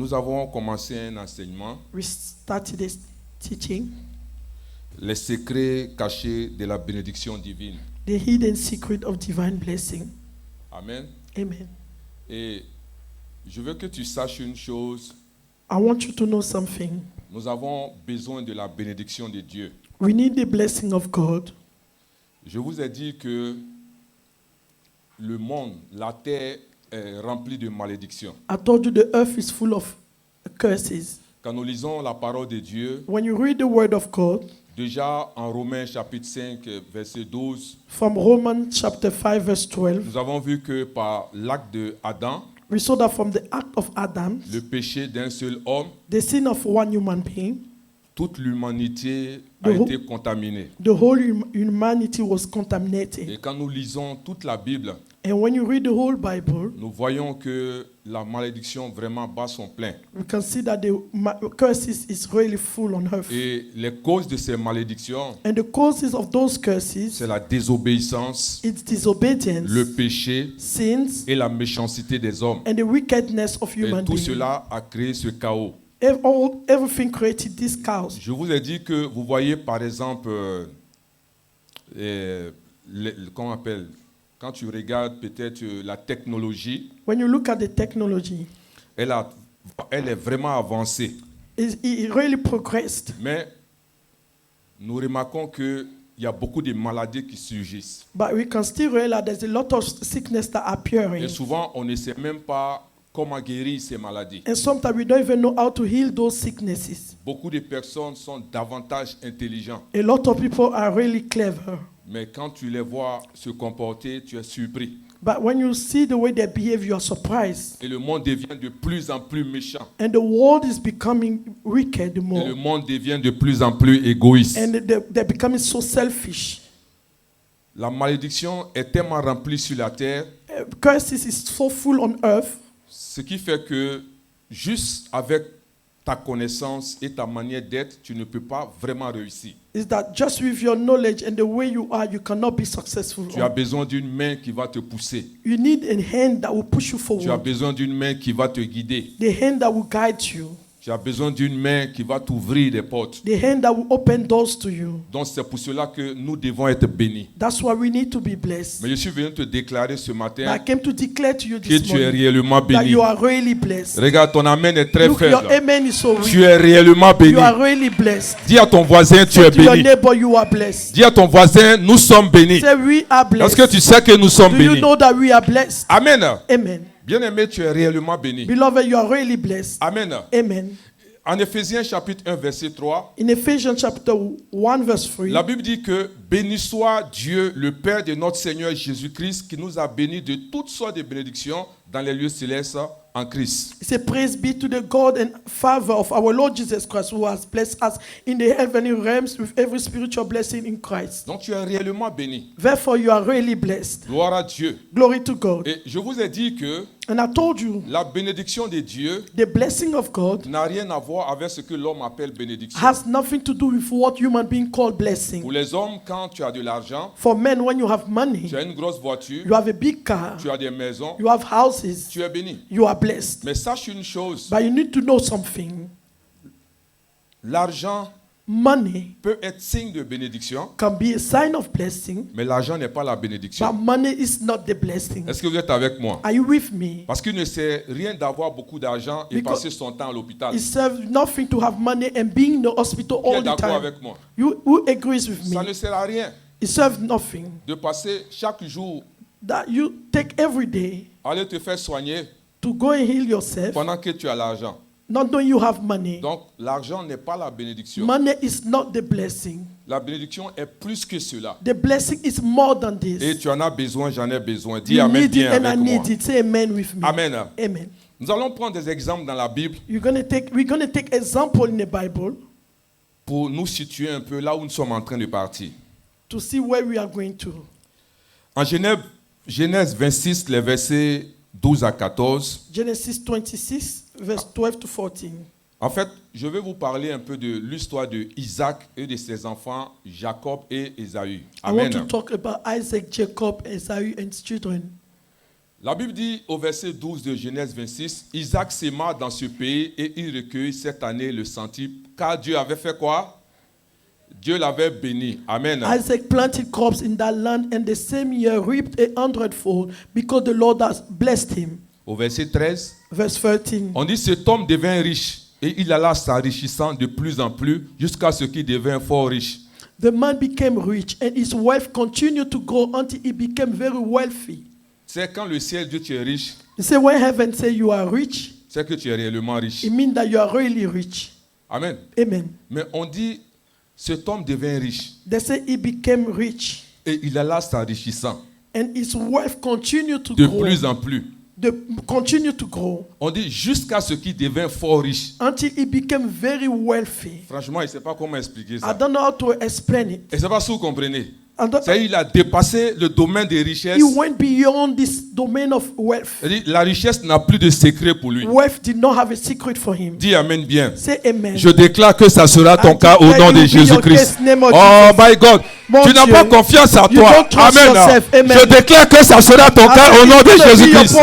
Nous avons commencé un enseignement, we started this teaching, les secrets cachés de la bénédiction divine. the hidden secret of divine blessing. Amen. Amen. Et je veux que tu saches une chose, I want you to know something. nous avons besoin de la bénédiction de Dieu. We need the blessing of God. Je vous ai dit que le monde, la terre est remplie de malédictions. I told you the earth is full of curses. Quand nous lisons la parole de Dieu, When you read the word of God, déjà en Romains chapitre 5, verset 12, from Romans chapter 5 verse 12, nous avons vu que par l'acte de Adam, we saw that from the act of Adam, le péché d'un seul homme, the sin of one human being, toute l'humanité a The whole- été contaminée. the whole humanity was contaminated. Et quand nous lisons toute la Bible, And when you read the whole Bible, nous voyons que la malédiction vraiment bat son plein. we can see that the curses is really full on earth. Et les causes de ces malédictions, And the causes of those curses, c'est la désobéissance, it's disobedience, le péché sins, et la méchanceté des hommes. and the wickedness of Et human tout beings. cela a créé ce chaos. Everything created this chaos. Je vous ai dit que vous voyez par exemple, comment on appelle, quand tu regardes peut-être la technologie, When you look at the technology, elle est vraiment avancée. it really progressed. Mais nous remarquons qu'il y a beaucoup de maladies qui surgissent. But we can still realize there's a lot of sickness that are appearing. Et souvent, on ne sait même pas comment guérir ces maladies. And sometimes we don't even know how to heal those sicknesses. Beaucoup de personnes sont davantage intelligentes. A lot of people are really clever. Mais quand tu les vois se comporter, tu es surpris. But when you see the way they behave, you are surprised. Et le monde devient de plus en plus méchant. And the world is becoming wicked Et le more. monde devient de plus en plus égoïste. And they're becoming so selfish. La malédiction est tellement remplie sur la terre, Curses is so full on earth. ce qui fait que juste avec ta connaissance et ta manière d'être, tu ne peux pas vraiment réussir. Is that just with your knowledge and the way you are, you cannot be successful. Tu as besoin d'une main qui va te pousser. You need a hand that will push you Tu as forward. besoin d'une main qui va te guider. The hand that will guide you. Tu as besoin d'une main qui va t'ouvrir des portes. The hand that will open doors to you. Donc c'est pour cela que nous devons être bénis. That's why we need to be blessed. Mais je suis venu te déclarer ce I matin came to declare to you que this tu es morning réellement that béni. you are really blessed. Regarde, ton amen est très Look, faible. your amen is so Tu weak. es réellement béni. You are really blessed. Dis à ton voisin, tu Say es to your béni. neighbor, you are blessed. Dis à ton voisin, nous sommes bénis. Say we are Est-ce blessed. que tu sais que nous sommes Do you bénis? know that we are blessed? Amen. Amen. Bien-aimé, tu es réellement béni. Beloved, you are really blessed. Amen. Amen. En Éphésiens chapitre 1, verset 3, In Ephesians chapter 1 verse 3, la Bible dit que béni soit Dieu, le Père de notre Seigneur Jésus-Christ, qui nous a bénis de toutes sortes de bénédictions dans les lieux célestes en Christ. it says, praise be to the God and Father of our Lord Jesus Christ, who has blessed us in the heavenly realms with every spiritual blessing in Christ. Donc tu es réellement béni. Therefore, you are really blessed. Gloire à Dieu. Glory to God. Et je vous ai dit que And I told you, la bénédiction de Dieu the blessing of God n'a rien à voir avec ce que l'homme appelle bénédiction. has nothing to do with what human being call blessing. Pour les hommes, quand tu as de l'argent, For men, when you have money, tu as une grosse voiture, you have a big car, tu as des maisons, you have houses, tu es béni. you are blessed. Mais sache une chose, But you need to know something. l'argent Money peut être signe de bénédiction, can be a sign of blessing, mais l'argent n'est pas la but bénédiction. money is not the blessing. Est-ce que vous êtes avec moi? Are you with me? Parce qu'il ne sert rien d'avoir beaucoup d'argent et Because passer son temps à l'hôpital. It serves nothing to have money and being in the hospital Qui est all the d'accord time. avec moi? Who agrees with Ça me? ne sert à rien It serves nothing. de passer chaque jour, That you take every day aller te faire soigner to go and heal yourself, pendant que tu as l'argent. not knowing you have money. Donc l'argent n'est pas la bénédiction. Money is not the blessing. La bénédiction est plus que cela. The blessing is more than Et this. tu en as besoin, j'en ai besoin. Dis You Amen need bien it and I avec moi. need it. Say amen with me. Amen. Amen. Nous allons prendre des exemples dans la Bible We're gonna take example in the Bible pour nous situer un peu là où nous sommes en train de partir. to see where we are going to. En Genèse 26, les versets 12 à 14, Genesis 26, verse 12 to 14. en fait, je vais vous parler un peu de l'histoire de Isaac et de ses enfants, Jacob et Ésaü. I want Amen. to talk about Isaac, Jacob, Esau, and his children. La Bible dit au verset 12 de Genèse 26, Isaac s'aima dans ce pays et il recueillit cette année le centuple, car Dieu avait fait quoi? Dieu l'avait béni. Amen. Isaac planted crops in that land and the same year reaped 100-fold because the Lord has blessed him. Au verset 13, Verse 13. on dit cet homme devint riche et il alla s'enrichissant de plus en plus jusqu'à ce qu'il devint fort riche. The man became rich and his wealth continued to grow until he became very wealthy. C'est quand le ciel dit tu es riche, You say when heaven say you are rich, c'est que tu es réellement riche. it means that you are really rich. Amen. Amen. Mais on dit cet homme devint riche They say he became rich et il alla s'enrichissant and his wealth continued to de grow. plus en plus. Continue to grow On dit jusqu'à ce qu'il devint fort riche. until he became very wealthy. Franchement, il ne sait pas comment expliquer I ça. don't know how to explain it. Et c'est pas si vous comprenez. And C'est il a dépassé le domaine des richesses. he went beyond this domain of wealth. C'est-à-dire, la richesse n'a plus de secret pour lui. Wealth did not have a secret for him. Dis Amen bien. Say amen. Je déclare que ça sera ton cas au nom de Jésus-Christ. Oh my God. Mon Tu n'as Dieu. pas confiance en You toi. don't trust Amen. yourself. Amen. Je déclare que ça sera ton cas au nom de Jésus-Christ.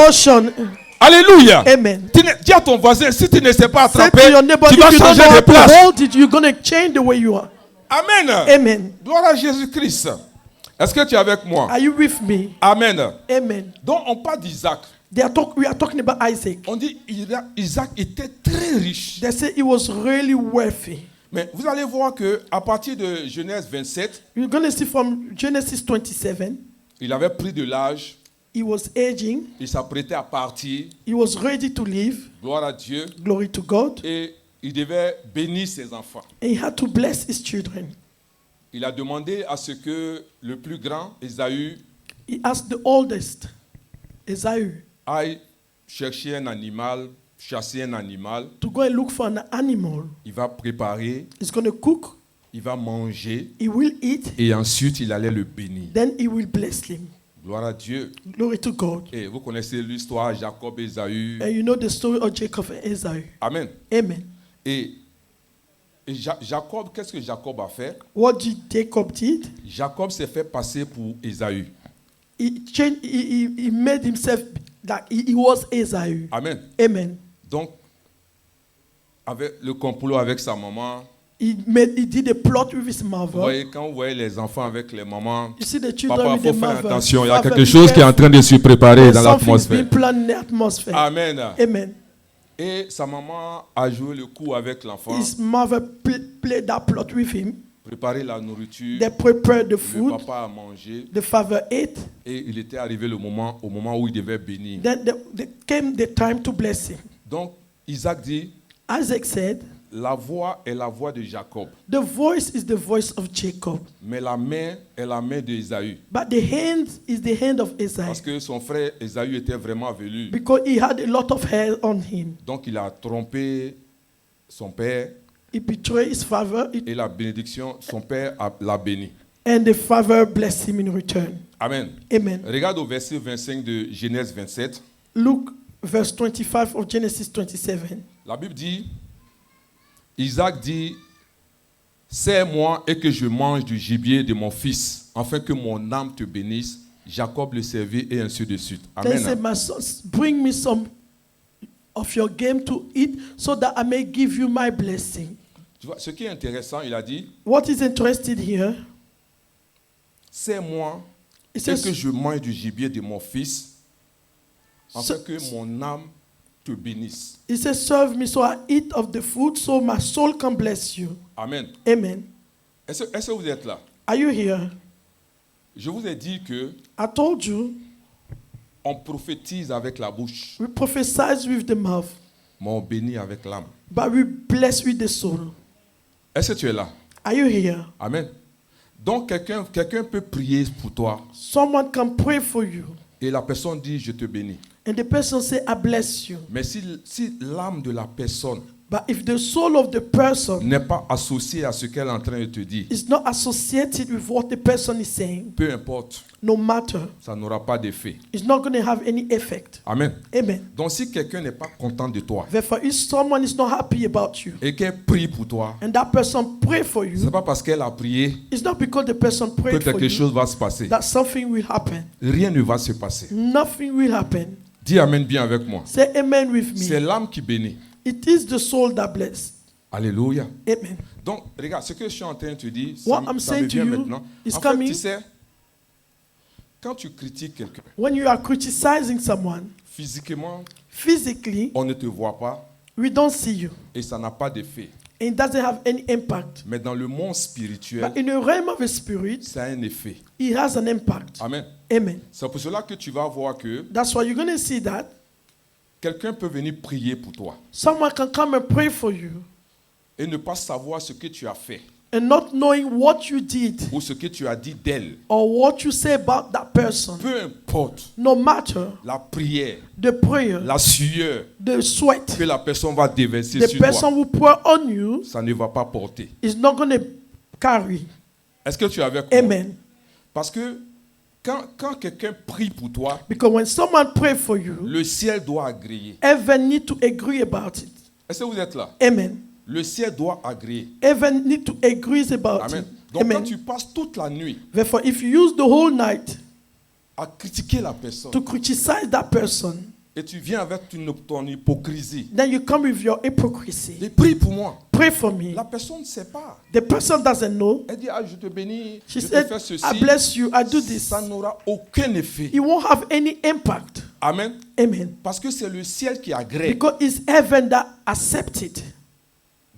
Alléluia. Amen. Dis à ton voisin, si tu ne sais pas Say attraper, to your neighbor, tu if vas you don't changer know de how to place. hold it, you're going to change the way you are. Amen. Amen. Gloire à Jésus-Christ. Est-ce que tu es avec moi? Are you with me? Amen. Amen. Donc on parle d'Isaac. We are talking about Isaac. On dit Isaac était très riche. They say he was really wealthy. Mais vous allez voir que à partir de Genèse 27, You're going to see from Genesis 27, il avait pris de l'âge, he was aging. il s'apprêtait à partir. He was ready to leave. Gloire à Dieu. Glory to God. Et il devait bénir ses enfants. And he had to bless his children. Il a demandé à ce que le plus grand, Ésaü, He asked the oldest, Esau, aille chercher un animal, chasser un animal. to go and look for an animal. Il va préparer, He's going to cook. il va manger He will eat. et ensuite il allait le bénir. Then he will bless him. Gloire à Dieu. Glory to God. Et vous connaissez l'histoire Jacob et Ésaü. And you know the story of Jacob and Esau. Amen. Amen. Et Jacob, qu'est-ce que Jacob a fait? What did Jacob did? Jacob s'est fait passer pour Ésaü. He made himself that he was Esau. Amen. Amen. Donc, avec le complot avec sa maman, He did a plot with his vous mother. voyez, quand vous voyez les enfants avec les mamans, You see the children papa, with il the faut faire mother. attention. Il y a Father, quelque be chose qui est en train de se préparer dans Something's l'atmosphère. been planned in the atmosphere. Amen. Amen. Et sa maman a joué le coup avec l'enfant, His mother played that plot with him. préparé la nourriture, They prepared the le food. papa a mangé The father ate. et il était arrivé au moment où il devait bénir. Then came the time to bless him. Donc, Isaac dit, Isaac said, la voix est la voix de Jacob, the voice is the voice of Jacob, mais la main est la main d'Ésaü. but the hand is the hand of Esau. Parce que son frère Ésaü était vraiment velu. Because he had a lot of hair on him. Donc il a trompé son père He betrayed his father, et la bénédiction, son père l'a béni. and the father blessed him in return. Amen. Amen. Regarde au verset 25 de Genèse 27. Look, verse 25 of Genesis 27. La Bible dit, Isaac dit, sers-moi et que je mange du gibier de mon fils, afin que mon âme te bénisse. Jacob le servit et ainsi de suite. Then he said, Amen. my sons, bring me some of your game to eat so that I may give you my blessing. Tu vois, ce qui est intéressant, il a dit, What is interested here? sers-moi It et says, que je mange du gibier de mon fils, afin So- que mon âme te bénisse. it says, serve me so I eat of the food so my soul can bless you. Amen. Amen. Est-ce que vous êtes là? Are you here? Je vous ai dit que I told you, on prophétise avec la bouche, we prophesize with the mouth, mais on bénit avec l'âme. but we bless with the soul. Est-ce que tu es là? Are you here? Amen. Donc quelqu'un peut prier pour toi Someone can pray for you, et la personne dit je te bénis. and the person say, I bless you. Mais si l'âme de la personne But if the soul of the person n'est pas associée à ce qu'elle est en train de te dire, is not associated with what the person is saying, peu importe, no matter, ça n'aura pas d'effet. it's not going to have any effect. Amen. Amen. Donc si quelqu'un n'est pas content de toi Therefore, if someone is not happy about you et qu'elle prie pour toi, and that person pray for c'est you, pas parce qu'elle a prié it's not because the person que prayed for quelque you chose va se passer. that something will happen. Rien ne va se passer. Nothing will happen. Dis Amen bien avec moi. Say amen with C'est me. l'âme qui bénit. It is the soul that bless. Alléluia. Amen. Donc, regarde, ce que je suis en train de te dire, What ça I'm me saying to vient you maintenant. is En fait, coming. tu sais, quand tu critiques quelqu'un, When you are criticizing someone, physiquement, physically, on ne te voit pas we don't see you. et ça n'a pas d'effet. And it doesn't have any impact. Mais dans le monde spirituel, But in the realm of the spirit, ça a un effet. it has an impact. Amen. Amen. C'est pour cela que tu vas voir que That's why you're going to see that quelqu'un peut venir prier pour toi someone can come and pray for you et ne pas savoir ce que tu as fait and not knowing what you did ou ce que tu as dit d'elle. or what you say about that person. Peu importe No matter la prière, the prayer, la sueur the sweat que la personne va déverser the sur toi, person will pour on you ça ne va pas porter. is not going to carry. Est-ce que tu es avec moi? Amen. Parce que quand quelqu'un prie pour toi, Because when someone pray for you, le ciel doit agréer. heaven need to agree about it. Est-ce que vous êtes là? Amen. Le ciel doit agréer. Heaven need to agree about Amen. it. Donc quand Amen. tu passes toute la nuit Therefore, if you use the whole night à critiquer la personne to criticize that person, et tu viens avec ton hypocrisie, then you come with your hypocrisy. et prie pour moi. Pray for me. La personne ne sait pas. The person doesn't know. Elle dit, ah, je te bénis, She je te said, fais ceci. I bless you, I do this. Ça n'aura aucun effet. It won't have any impact. Amen. Amen. Parce que c'est le ciel qui agrée. Because it's heaven that accepts it.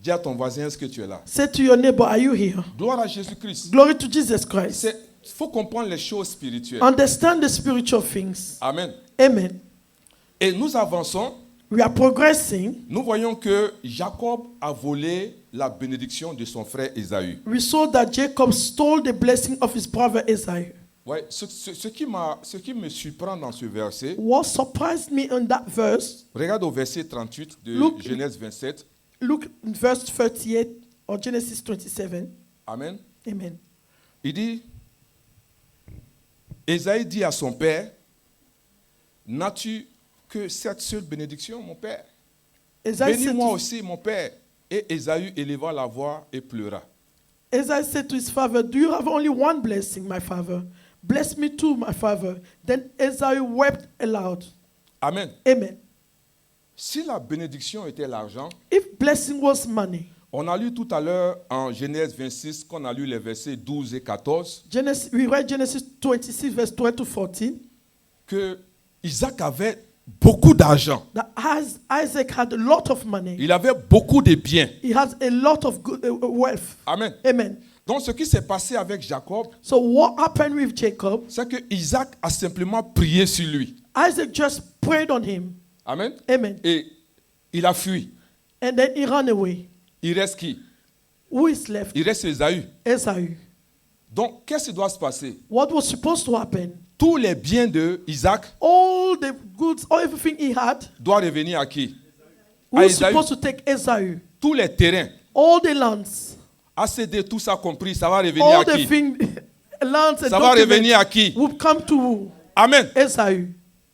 Dis à ton voisin, est-ce que tu es là? Say to your neighbor, are you here? Gloire à Jésus-Christ. Glory to Jesus Christ. Il faut comprendre les choses spirituelles. Understand the spiritual things. Amen. Amen. Et nous avançons. We are progressing. Nous voyons que Jacob a volé la bénédiction de son frère Ésaü. We saw that Jacob stole the blessing of his brother Esau. Ouais, ce qui me surprend dans ce verset, What surprised me in that verse, regarde au verset 38 de Look. Genèse 27. look in verse 38 or Genesis 27. Amen. Amen. Il dit, Ésaü dit à son père, n'as-tu que cette seule bénédiction, mon père? Esau said, Bénis-moi aussi, mon père. Et Ésaü éleva la voix et pleura. to his father, do you have only one blessing, my father? Bless me too, my father. Then Esau wept aloud. Amen. Amen. Si la bénédiction était l'argent, If blessing was money, on a lu tout à l'heure en Genèse 26, qu'on a lu les versets 12 et 14, we read Genesis 26, verse 12 to 14, que Isaac avait beaucoup d'argent. that Isaac had a lot of money. Il avait beaucoup de biens. He has a lot of good, wealth. Amen. Amen. Donc ce qui s'est passé avec Jacob, So what happened with Jacob? c'est que Isaac a simplement prié sur lui. Isaac just prayed on him. Amen. Amen. Et il a fui. And then he ran away. Il reste qui? Who is left? Il reste Ésaü. Esau. Donc qu'est-ce qui doit se passer? What was supposed to happen? Tous les biens de Isaac All the goods, all everything he had, doivent revenir à qui? who À was Ésaü. supposed to take Esau? Tous les terrains, All the lands, ACD, tout ça compris, ça va revenir all à the qui? things, lands and Ça va documents revenir à qui? would come to who? Amen. Esau.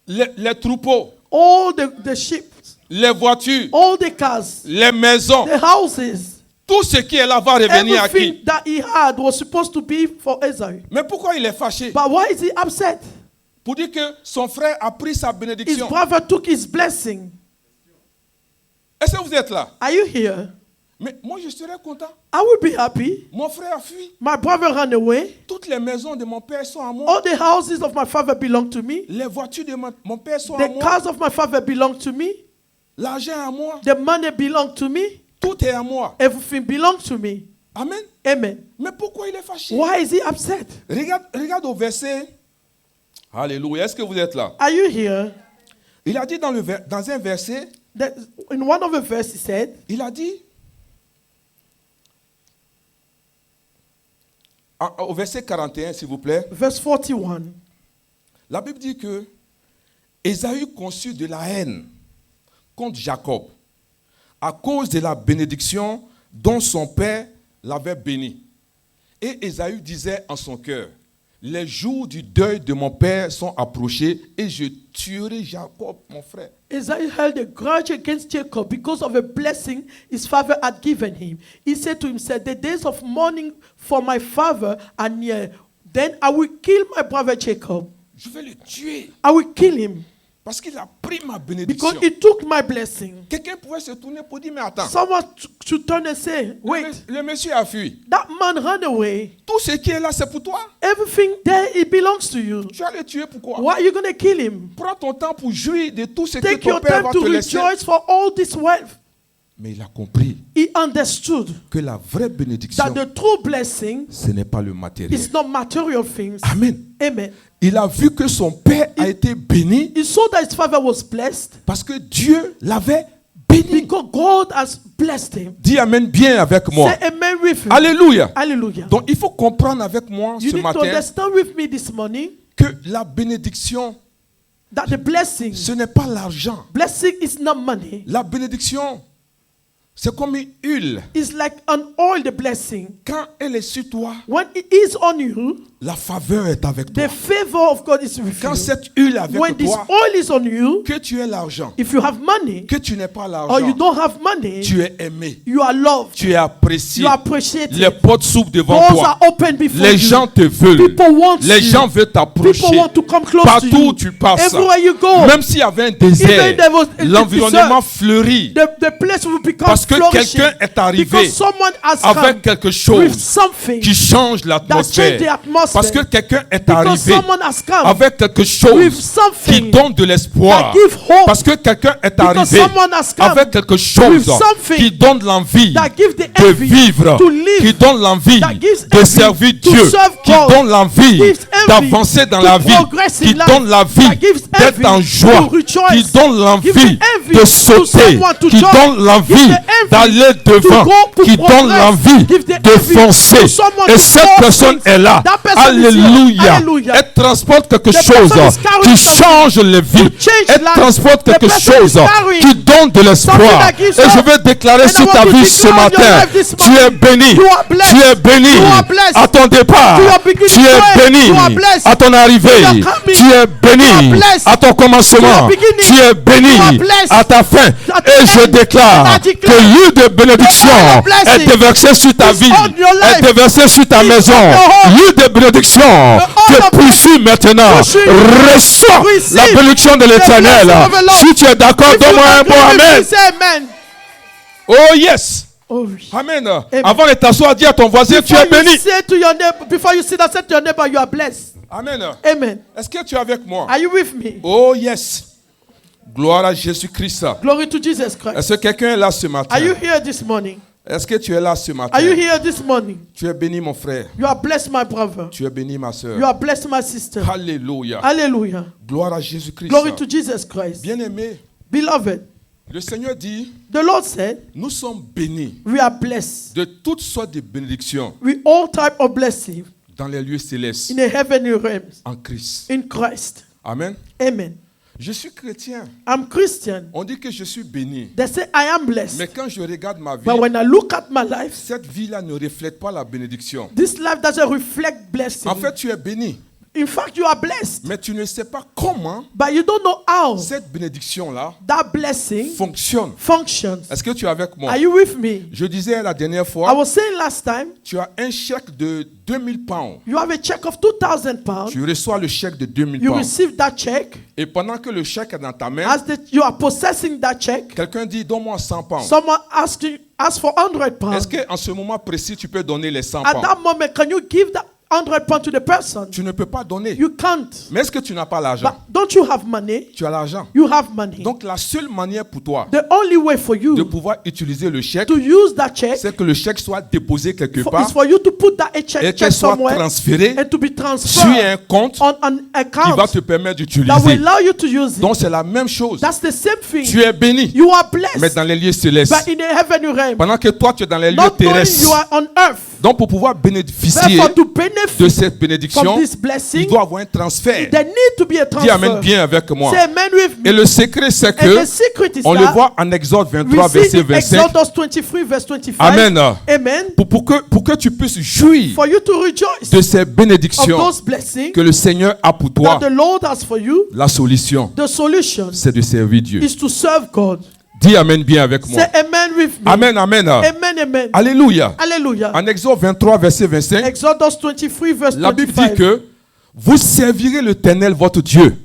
Les troupeaux, All the sheep, les voitures, all the cars, les maisons, the houses, tout ce qui est là va revenir à qui? everything that he had was supposed to be for Esau. Mais pourquoi il est fâché? But why is he upset? Pour dire que son frère a pris sa His bénédiction. brother took his blessing. Est-ce que vous êtes là? Are you here? Mais moi je serais content. I will be happy. Mon frère a fui. My brother ran away. Toutes les maisons de mon père sont à moi. All the houses of my father belong to me. Les voitures de mon père sont à The moi. cars of my father belong to me. L'argent est à moi. The money belong to me. Tout est à moi. Everything belongs to me. Amen. Amen. Mais pourquoi il est fâché? Why is he upset? Regarde au verset. Alléluia. Est-ce que vous êtes là? Are you here? Il a dit dans un verset, In one of the verses he said, il a dit, au verset 41, s'il vous plaît, verse 41, la Bible dit que Ésaü conçut de la haine contre Jacob à cause de la bénédiction dont son père l'avait béni. Et Ésaü disait en son cœur, les jours du deuil de mon père sont approchés et je tuerai Jacob, mon frère. Esau held a grudge against Jacob because of a blessing his father had given him. He said to himself, the days of mourning for my father are near. Then I will kill my brother Jacob. Je vais le tuer I will kill him parce qu'il a pris ma bénédiction. because he took my blessing. Quelqu'un pouvait se tourner pour dire, mais attends, Someone should turn and say, wait, le monsieur a fui. that man ran away. Tout ce qui est là, c'est pour toi. Everything there, it belongs to you. Tu vas le tuer pourquoi? Why are you going to kill him? Prends ton temps pour jouir de tout ce que Take ton your père time va to te laisser. rejoice for all this wealth. Mais il a compris He understood que la vraie bénédiction, that the true blessing ce n'est pas le matériel. is not material things. Amen. Amen. Il a vu que son père a été béni He saw that his father was blessed parce que Dieu l'avait béni. because God has blessed him. Dis Amen bien avec moi. Say amen with me. Alléluia. Hallelujah. Donc il faut comprendre avec moi You ce need to matin understand with me this morning que la bénédiction, that the blessing, ce n'est pas l'argent. blessing is not money. La bénédiction, c'est comme une huile. It's like an oil, the blessing. Quand elle est sur toi, When it is on you, la faveur est avec toi. the favor of God is with Quand you. cette huile est avec When this toi, oil is on you, que tu aies l'argent, if you have money que tu n'aies pas or you l'argent, don't have money, tu es aimé, you are loved, tu es apprécié. you are appreciated. Les portes s'ouvrent devant Doors toi. are open before Les you. gens te veulent. People want Les you. gens veulent t'approcher. People want to come close Partout to you. où tu passes. Everywhere you go, Même s'il y avait un désert, Even there was a l'environnement desert. fleurit. the place will become Parce que flourishing. quelqu'un est arrivé Because someone has avec come quelque with chose something qui change that changed the l'atmosphère. atmosphere. Parce que quelqu'un est Because arrivé someone has come avec quelque with chose something qui donne de l'espoir. that give hope. Parce que quelqu'un est Because arrivé someone has come avec quelque chose with something qui donne l'envie that gives the de envy vivre, to live, qui donne l'envie that gives de envy servir to Dieu, serve qui God, donne l'envie gives envy d'avancer dans to la vie, progress in qui life, donne l'envie that gives d'être envy en joie, to rejoice, qui donne gives l'envie the envy de to sauter, someone to qui jump, donne l'envie gives the envy d'aller devant, to go, to qui donne progress, l'envie gives the de envy foncer. to someone Et to cette go personne things. est là. That person is here. Alléluia. Hallelujah. Elle transporte quelque The chose person is carrying qui something change les vies. to change Elle life. transporte The quelque person chose is carrying qui donne de l'espoir. something that gives Et je hope. veux déclarer And I sur want ta to vie declare ce on your matin, life this tu es morning. béni. You are blessed. Tu es béni. You are blessed. À ton départ, To your beginning tu es point. béni. You are blessed. À ton arrivée, To your coming. tu es You are béni. blessed. À ton commencement, To your beginning. tu es béni. You are blessed. À ta fin. At the Et je end. déclare And I que declare l'huile de bénédiction the oil of blessing est déversée sur ta is vie, on your life. est déversée sur ta Is maison. on your home. L'huile de bénédiction oil te of poursuit maintenant. Pursue. Reçois Receive la bénédiction de l'Éternel. blessing of the Lord. Si tu es d'accord, If you donne-moi un agree bon with me, amen. say amen. Oh yes. Oh, oui. Amen. Avant de t'asseoir, dis à ton voisin, tu es Before you béni. say to your neighbor, before you sit down, say to your neighbor, you are blessed. Amen. Amen. Est-ce que tu es avec moi? Are you with me? Oh yes. Gloire à Jésus-Christ. Glory to Jesus Christ. Est-ce que quelqu'un est là ce matin? Are you here this morning? Est-ce que tu es là ce matin? Are you here this morning? Tu es béni mon frère. You are blessed, my brother. Tu es béni ma soeur. You are blessed, my sister. Alléluia. Hallelujah. Gloire à Jésus-Christ. Glory to Jesus Christ. Bien-aimé, Beloved, le Seigneur dit, the Lord said, nous sommes bénis we are blessed de toutes sortes de bénédictions with all type of blessing dans les lieux célestes in the heavenly realms en Christ. in Christ. Amen. Amen. Je suis chrétien. I'm Christian. On dit que je suis béni. They say I am blessed. Mais quand je regarde ma vie, But when I look at my life, cette vie-là ne reflète pas la bénédiction. this life doesn't reflect blessing. En fait, tu es béni. In fact, you are blessed. Mais tu ne sais pas comment But you don't know how cette bénédiction-là that blessing fonctionne. functions. Est-ce que tu es avec moi? Are you with me? Je disais la dernière I fois, was saying last time, tu as un chèque de 2000 pounds. you have a check of 2,000 pounds. Tu reçois le chèque de 2000 You pounds. receive that check. Et pendant que le chèque est dans ta main, As you are possessing that check, quelqu'un dit, donne-moi 100 pounds. someone asks for 100 pounds. Est-ce qu'en ce moment précis, tu peux donner les 100 At pounds? that moment, can you give that 100 pounds to the person? Tu ne peux pas donner. You can't. Mais est-ce que tu n'as pas l'argent? But don't you have money? Tu as l'argent. You have money. Donc la seule manière pour toi The only way for de you pouvoir utiliser le chèque, to use that check c'est que le chèque soit déposé quelque is part for you to put that et check qu'elle soit somewhere transférée and to be sur transferred un compte on an qui va account te permettre that will d'utiliser. allow you to use it. Donc c'est la même chose. That's the same thing. Tu es béni, You are mais blessed, dans les lieux célestes. but in the heavenly realm. Pendant que toi, tu es dans les lieux Not only terrestres. you are on earth. Donc pour pouvoir bénéficier Therefore, to benefit de cette bénédiction, from this il blessing, doit avoir un transfert. there need to be a Dis Amen transfer. bien avec moi. Say amen with me. Et le secret, c'est And que, the secret is on le that voit en Exode we 23, see verset in 25. Exodus 23 verse 25. Amen. Amen. Pour que tu puisses jouir For you to rejoice de ces of bénédictions those blessings que le Seigneur a pour toi, that the Lord has for you, la solution, the solution c'est de servir Dieu. is to serve God. Dis Amen bien avec moi. Say amen with me. Amen, amen. Amen, amen. Alléluia. Hallelujah. En Exode 23, verset 25, Exodus 23 verse la Bible dit 25. que vous servirez l'Éternel votre Dieu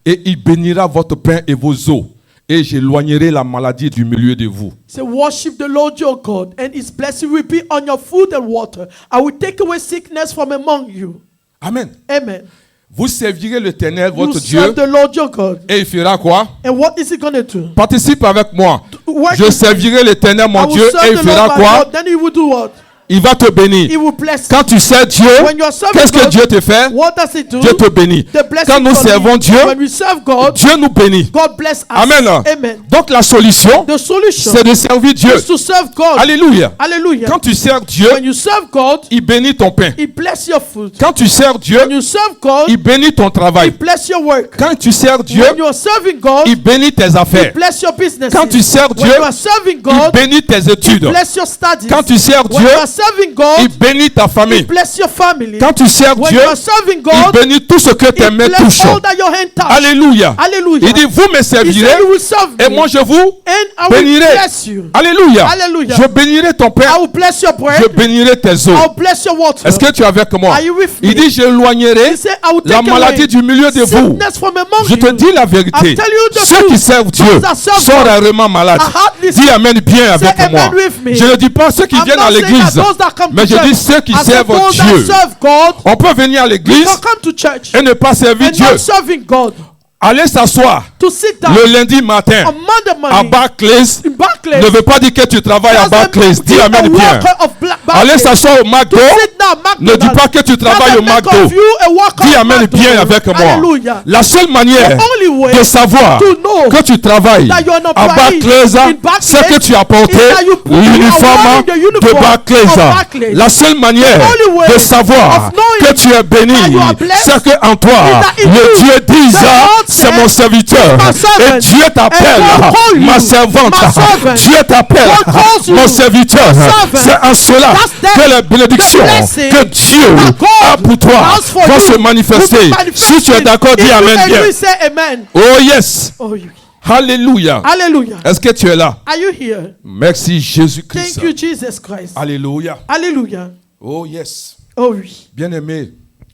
et il bénira votre pain et vos eaux et j'éloignerai la maladie du milieu de vous. Say, worship the Lord your God, and his blessing will be on your food and water. I will take away sickness from among you. Amen. Amen. Vous servirez l'Éternel You votre serve Dieu the Lord your God. et il fera quoi? And what is he going to do? Participe avec moi. Work Je with me. servirai l'Éternel I mon will Dieu serve et il the fera Lord my quoi? God. Then he will do what? Il va te bénir. He will bless Quand tu sers Dieu, you. When you are serving qu'est-ce que God, Dieu te fait? what does he do? Dieu te bénit. The blessing Quand nous from servons him. Dieu, When we serve God, Dieu nous bénit. God bless us. Amen. Amen. Donc la solution, The solution c'est de servir Dieu. is to serve God. Alléluia. Hallelujah. Quand tu sers Dieu, When you serve God, il bénit ton pain. he bless your food. Quand tu sers Dieu, When you serve God, il bénit ton he travail. bless your work. Quand tu sers Dieu, When you are serving God, il bénit tes he affaires. bless your business. Quand tu sers When Dieu, you are serving il God, bénit tes études. bless your studies. Quand tu sers When Dieu, you are serving God, il bénit ta he famille. bless your family. Quand tu sers When Dieu, you are serving il God, bénit tout ce que tes he mains bless touchent. all that your hand touch. Alléluia. Hallelujah. Il dit, vous me He servirez said, you will serve et me, moi je vous and I will bénirai. bless you. Alléluia. Hallelujah. Je bénirai ton pain. I will bless your bread. Je bénirai tes eaux. I will bless your water. Est-ce que tu es avec moi? Are you with me? Il dit, j'éloignerai He said, I will la take maladie away du milieu de vous. sickness from among Je te you. dis la vérité. I'm telling you the Ceux qui truth. servent Dieu Those that serve sont God rarement malades. are hardly Dis Amen bien Say avec amen moi. with me. Je ne dis pas ceux qui I'm viennent not à saying l'église, that those that come mais to je church. dis ceux qui I said servent those that Dieu. serve God. On peut venir à You l'église can come to church et ne pas servir and Dieu. not serving God. Aller s'asseoir To sit down le lundi matin on Monday à morning Barclays in Barclays. ne veut pas dire que tu travailles à Doesn't Barclays. Dis be a Amen bien. worker of Aller Barclays. s'asseoir au McDo Sit down, ne dis pas que tu travailles au Doesn't make McDo. of you a worker Dis of Amen McDo. bien avec moi. Hallelujah. La seule manière The only way de savoir to know que tu travailles that you are not à praying Barclays, in Barclays c'est que tu as porté is that you l'uniforme are wearing the de uniform Barclays. of Barclays. La seule manière The only way de savoir of knowing que tu es béni, that you are blessed c'est que en toi, is that in le you, Dieu dise, the Lord c'est said, mon serviteur. my servant. Et Dieu t'appelle, And God call you, ma servante. my servant. Dieu t'appelle, God calls you, mon serviteur. my servant. C'est en cela That's que les bénédictions the blessing que Dieu that God a pour toi has for vont you se manifester. will be Si tu es d'accord, dis If you Amen bien. agree, say amen. Oh yes. Oh, you. Alléluia. Hallelujah. Est-ce que tu es là? Are you here? Merci Jésus-Christ. Thank you, Jesus Christ. Alléluia. Hallelujah. Oh yes. Oh, oui. Bien-aimé,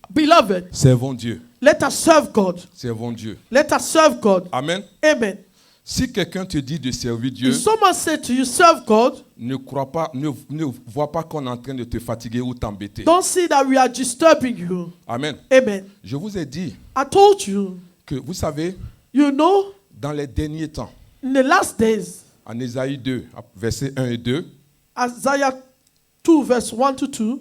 Beloved, servons Dieu. let us serve God. Servons Dieu. Let us serve God. Amen. Amen. Si quelqu'un te dit de servir Dieu, If someone said to you, serve God, ne crois pas, ne vois pas qu'on est en train de te fatiguer ou t'embêter. don't see that we are disturbing you. Amen. Amen. Je vous ai dit I told you, que, vous savez, you know, dans les derniers temps, in the last days, en Ésaïe 2, versets 1 et 2, Isaiah 2, verse 1 to 2,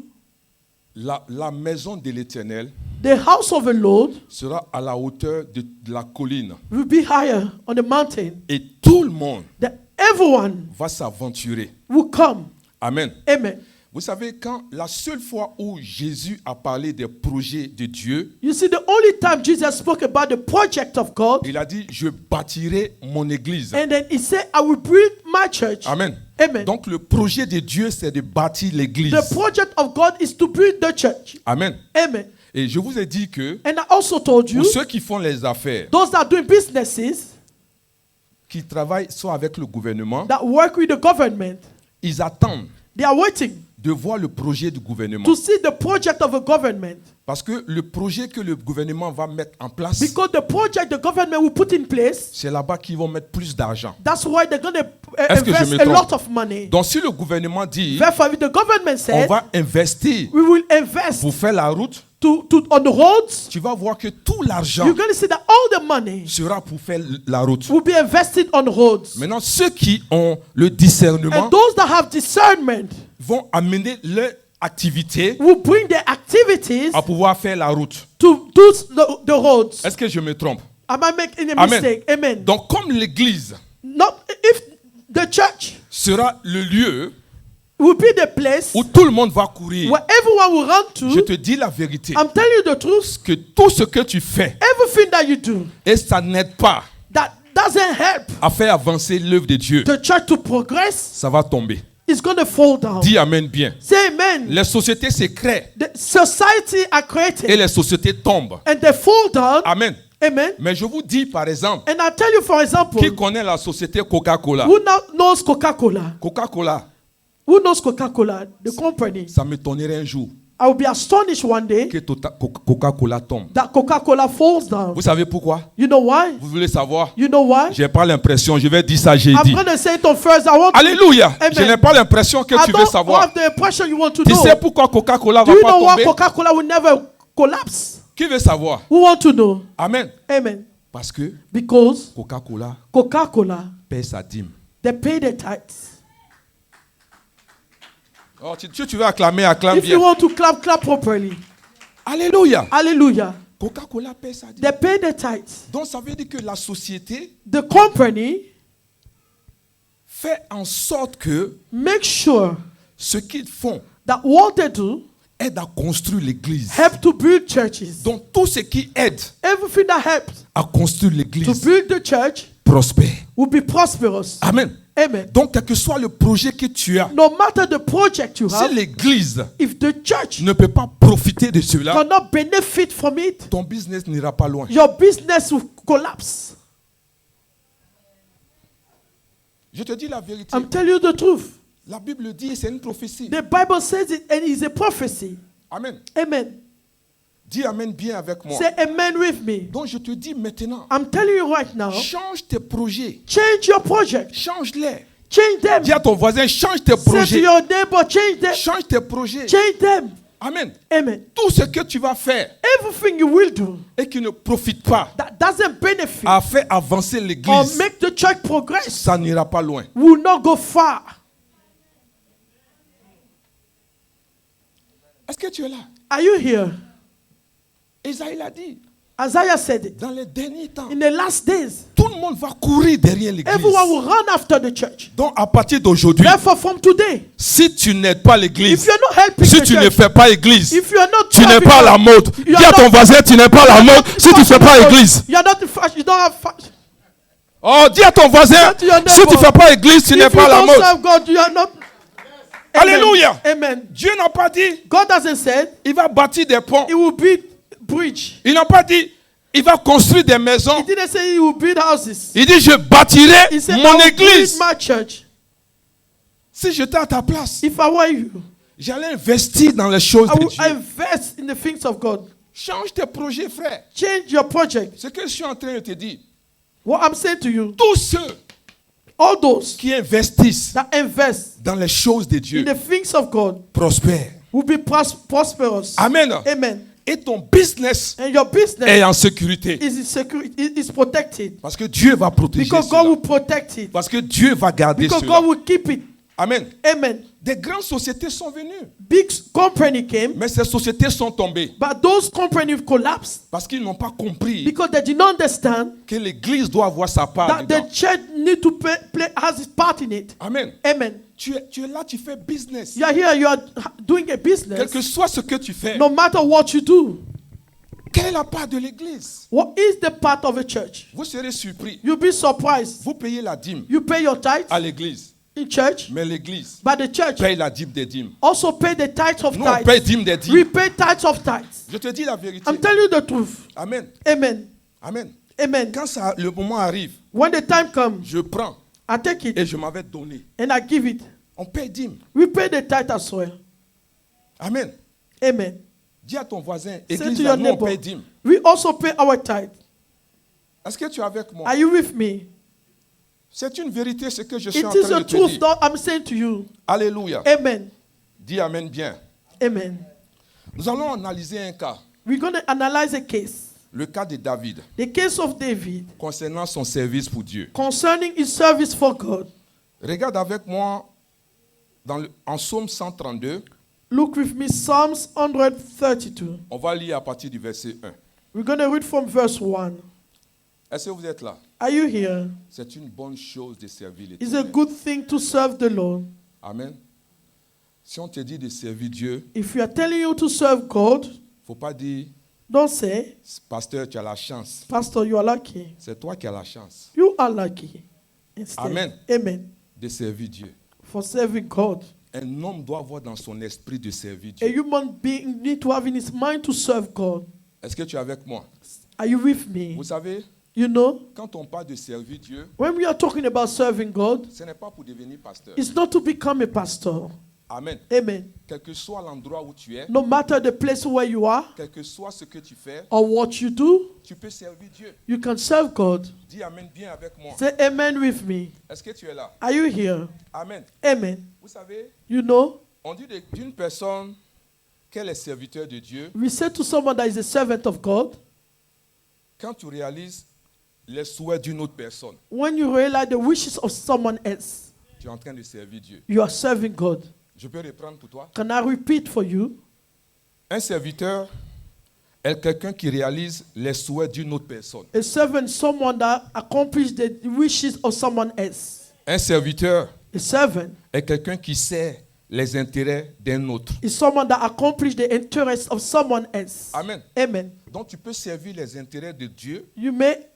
la maison de l'Éternel the house of the Lord sera à la hauteur de la colline. will be higher on the mountain, Et tout le monde that everyone va s'aventurer. will come. Amen. Amen. Vous savez, quand la seule fois où Jésus a parlé des projets de Dieu, You see, the only time Jesus spoke about the project of God, il a dit, je bâtirai mon église. and then he said, I will build my church. Amen. Amen. Donc le projet de Dieu, c'est de bâtir l'église. The project of God is to build the church. Amen. Amen. Et je vous ai dit que And I also told you, pour ceux qui font les affaires, those that are doing businesses, qui travaillent soit avec le gouvernement, that work with the government, ils attendent they are waiting de voir le projet du gouvernement. to see the project of a government. Parce que le projet que le gouvernement va mettre en place, Because the project the government will put in place, c'est là-bas qu'ils vont mettre plus d'argent. that's why they're going to Est-ce que je invest me a trompe? lot of money. Donc si le gouvernement dit, Therefore, if the government on said, va investir we will invest pour faire la route, on the roads, tu vas voir que tout l'argent you're going to see that all the money sera pour faire la route. will be invested on roads. Maintenant, ceux qui ont le discernement And those that have discernment vont amener leur activité will bring their activities à pouvoir faire la route. to do the roads. Est-ce que je me trompe? Am I making a Amen. mistake? Amen. Donc comme l'église Not if the church sera le lieu will be the place où tout le monde va courir. where everyone will run Je to. te dis la vérité. I'm telling you the truth. Que tout ce que tu fais, Everything that you do et ça n'aide pas that doesn't help à faire avancer l'œuvre de Dieu, the church to progress, ça va tomber. it's going to fall down. Dis amen bien. Say amen. Les sociétés se créent The society are et created les sociétés tombent. and they fall down. Amen. Amen. Mais je vous dis par exemple, And I tell you, for example, qui connaît la société Coca-Cola? who knows Coca-Cola? Coca-Cola, Who knows Coca-Cola, the company? ça m'étonnerait un jour I will be astonished one day que Coca-Cola tombe. that Coca-Cola falls down. Vous savez pourquoi? You know why? Vous voulez savoir? You know why? J'ai pas l'impression, je vais dire ça, j'ai I'm dit. going to say it on first. I want Alléluia. Amen. Je n'ai pas l'impression que I tu veux don't savoir. have the impression you want to Tu know. sais pourquoi Coca-Cola Do va you pas know why tomber? Coca-Cola will never collapse? Qui veut savoir? Who want to know? Amen. Amen. Parce que Because Coca-Cola Coca-Cola, paie sa dîme. they pay their tithes. Oh, tu veux acclamer, acclame If you bien. want to clap, clap properly. Alléluia. Hallelujah. Coca-Cola paie sa dîme. They pay their tithes. Donc ça veut dire que la société The company fait en sorte que make sure ce qu'ils font that what they do aide à construire l'église. help to build churches. Donc tout ce qui aide Everything that helps à construire to l'église build the church prospère. will be prosperous. Amen. Amen. Donc quel que soit le projet que tu as, No matter the project you si have, l'église if the church ne peut pas profiter de cela, cannot benefit from it, ton business n'ira pas loin. your business will collapse. Je te dis la vérité. I'm telling you the truth. La Bible dit, c'est une prophétie. The Bible says it and it's a prophecy. Amen. Amen. Dis amen bien avec moi. Say amen with me. Donc je te dis maintenant, I'm telling you right now, change tes projets. change your project. Change-les. Change them. Dis à ton voisin, change tes Say to projets. your neighbor, change them. Change tes projets. Change them. Amen. Amen. Tout ce que tu vas faire Everything you will do et qui ne profite pas that doesn't benefit à faire avancer or l'église, make the church progress ça n'ira pas loin. will not go far. Est-ce que tu es là? Are you here? Isaïe l'a dit. Isaiah said it. Dans les derniers temps, In the last days, tout le monde va courir derrière l'église. everyone will run after the church. Donc à partir d'aujourd'hui, Therefore, from today, si tu n'aides pas if l'église, you're not helping si the tu ne church, fais pas église, if you're not tu n'es serving pas à la God, mode. you Dis are à ton not- voisin, tu n'es pas à la mode si tu ne fais pas église. You are not the fashion. You don't have fashion. Oh, dis à ton voisin, to your neighbor, si tu ne fais pas église, tu n'es If you pas à la don't mode. serve God, you are not. Alléluia. Amen. Dieu n'a pas dit, God hasn't said il va bâtir des ponts. He will build bridge. Il n'a pas dit, il va construire des maisons. He didn't say He will build houses. Il dit, je bâtirai He said, mon I will église. build my church. Si j'étais à ta place, If I were you, j'allais investir dans les choses I de will Dieu. invest in the things of God. Change tes projets, frère. Change your project. Ce que je suis en train de te dire, What I'm saying to you, tous ceux all those qui investissent that invest dans les choses de in Dieu the things of God prospèrent. will be prosperous. Amen. Amen. Et ton business And your business est en sécurité. is in security, is protected. Parce que Dieu va protéger Because cela. God will protect it. Parce que Dieu va garder Because cela. God will keep it. Amen. Amen. Des grandes sociétés sont venues. Big company came, Mais ces sociétés sont tombées. but those companies collapsed Parce qu'ils n'ont pas compris because they did not understand que l'église doit avoir sa part that dedans. the church need to has its part in it. Amen. Amen. Tu es là, tu fais business. You are here, you are doing a Quel business. que soit ce que tu fais, No matter what you do, quelle est la part de l'église? what is the part of a church? Vous serez surpris. You'll be surprised. Vous payez la dîme You pay your tithes à l'église. in church, Mais l'église but the church paye la dîme des dîmes. also pay the tithes of Nous, on paye tithes. dîme des We dîmes. pay tithes of tithes. Je te dis la vérité. I'm telling you the truth. Amen. Amen. Amen. Amen. Quand le moment arrive, When the time comes, je prends I take it et je m'avais donné. and I give it. On paye dîme. We pay the tithe as well. Amen. Amen. Dis à ton voisin, Say église, to là, your nous, on neighbor, paye dîme. we also pay our tithe. Est-ce que tu es avec moi? Are you with me? C'est une vérité ce que je suis en It is train the de te truth dire. that I'm saying to you. Alléluia. Amen. Dis amen bien. Amen. Nous allons analyser un cas. We're going to analyze a case. Le cas de David The case of David concernant son service pour Dieu. concerning his service for God. Regarde avec moi en Psaume 132. Look with me, Psalms 132. On va lire à partir du verset 1. We're going to read from verse 1. Est-ce que vous êtes là? Are you here? C'est une bonne chose de servir It's a l'Éternel. good thing to serve the Lord. Amen. Si on te dit de servir Dieu, If we are telling you to serve God, faut pas dire, don't say, pasteur, tu as la chance. Pastor, you are lucky. C'est toi qui as la chance You are lucky. Instead. Amen. Amen. de servir Dieu. For serving God. Un homme doit avoir dans son esprit de servir A Dieu. human being need to have in his mind to serve God. Est-ce que tu es avec moi? Are you with me? Vous savez, You know, quand on parle de servir Dieu, when we are talking about serving God, ce n'est pas pour devenir pasteur. it's not to become a pastor. Amen. Amen. Quel que soit l'endroit où tu es, No matter the place where you are quel que soit ce que tu fais, or what you do, tu peux servir Dieu. you can serve God. Dis Amen bien avec moi. Say amen with me. Est-ce que tu es là? Are you here? Amen. Amen. Vous savez, You know, on dit d'une personne qu'elle est serviteur de Dieu we say to someone that is a servant of God, quand tu réalises les souhaits d'une autre personne. when you realize the wishes of someone else, Tu es en train de servir Dieu. you are serving God. Je peux reprendre pour toi. Can I repeat for you? Un serviteur est quelqu'un qui réalise les souhaits d'une autre personne. A servant, someone that accomplishes the wishes of someone else. Un serviteur A servant est quelqu'un qui sait les intérêts d'un autre. is someone that accomplishes the interests of someone else. Amen. Amen. Donc tu peux servir les intérêts de Dieu You may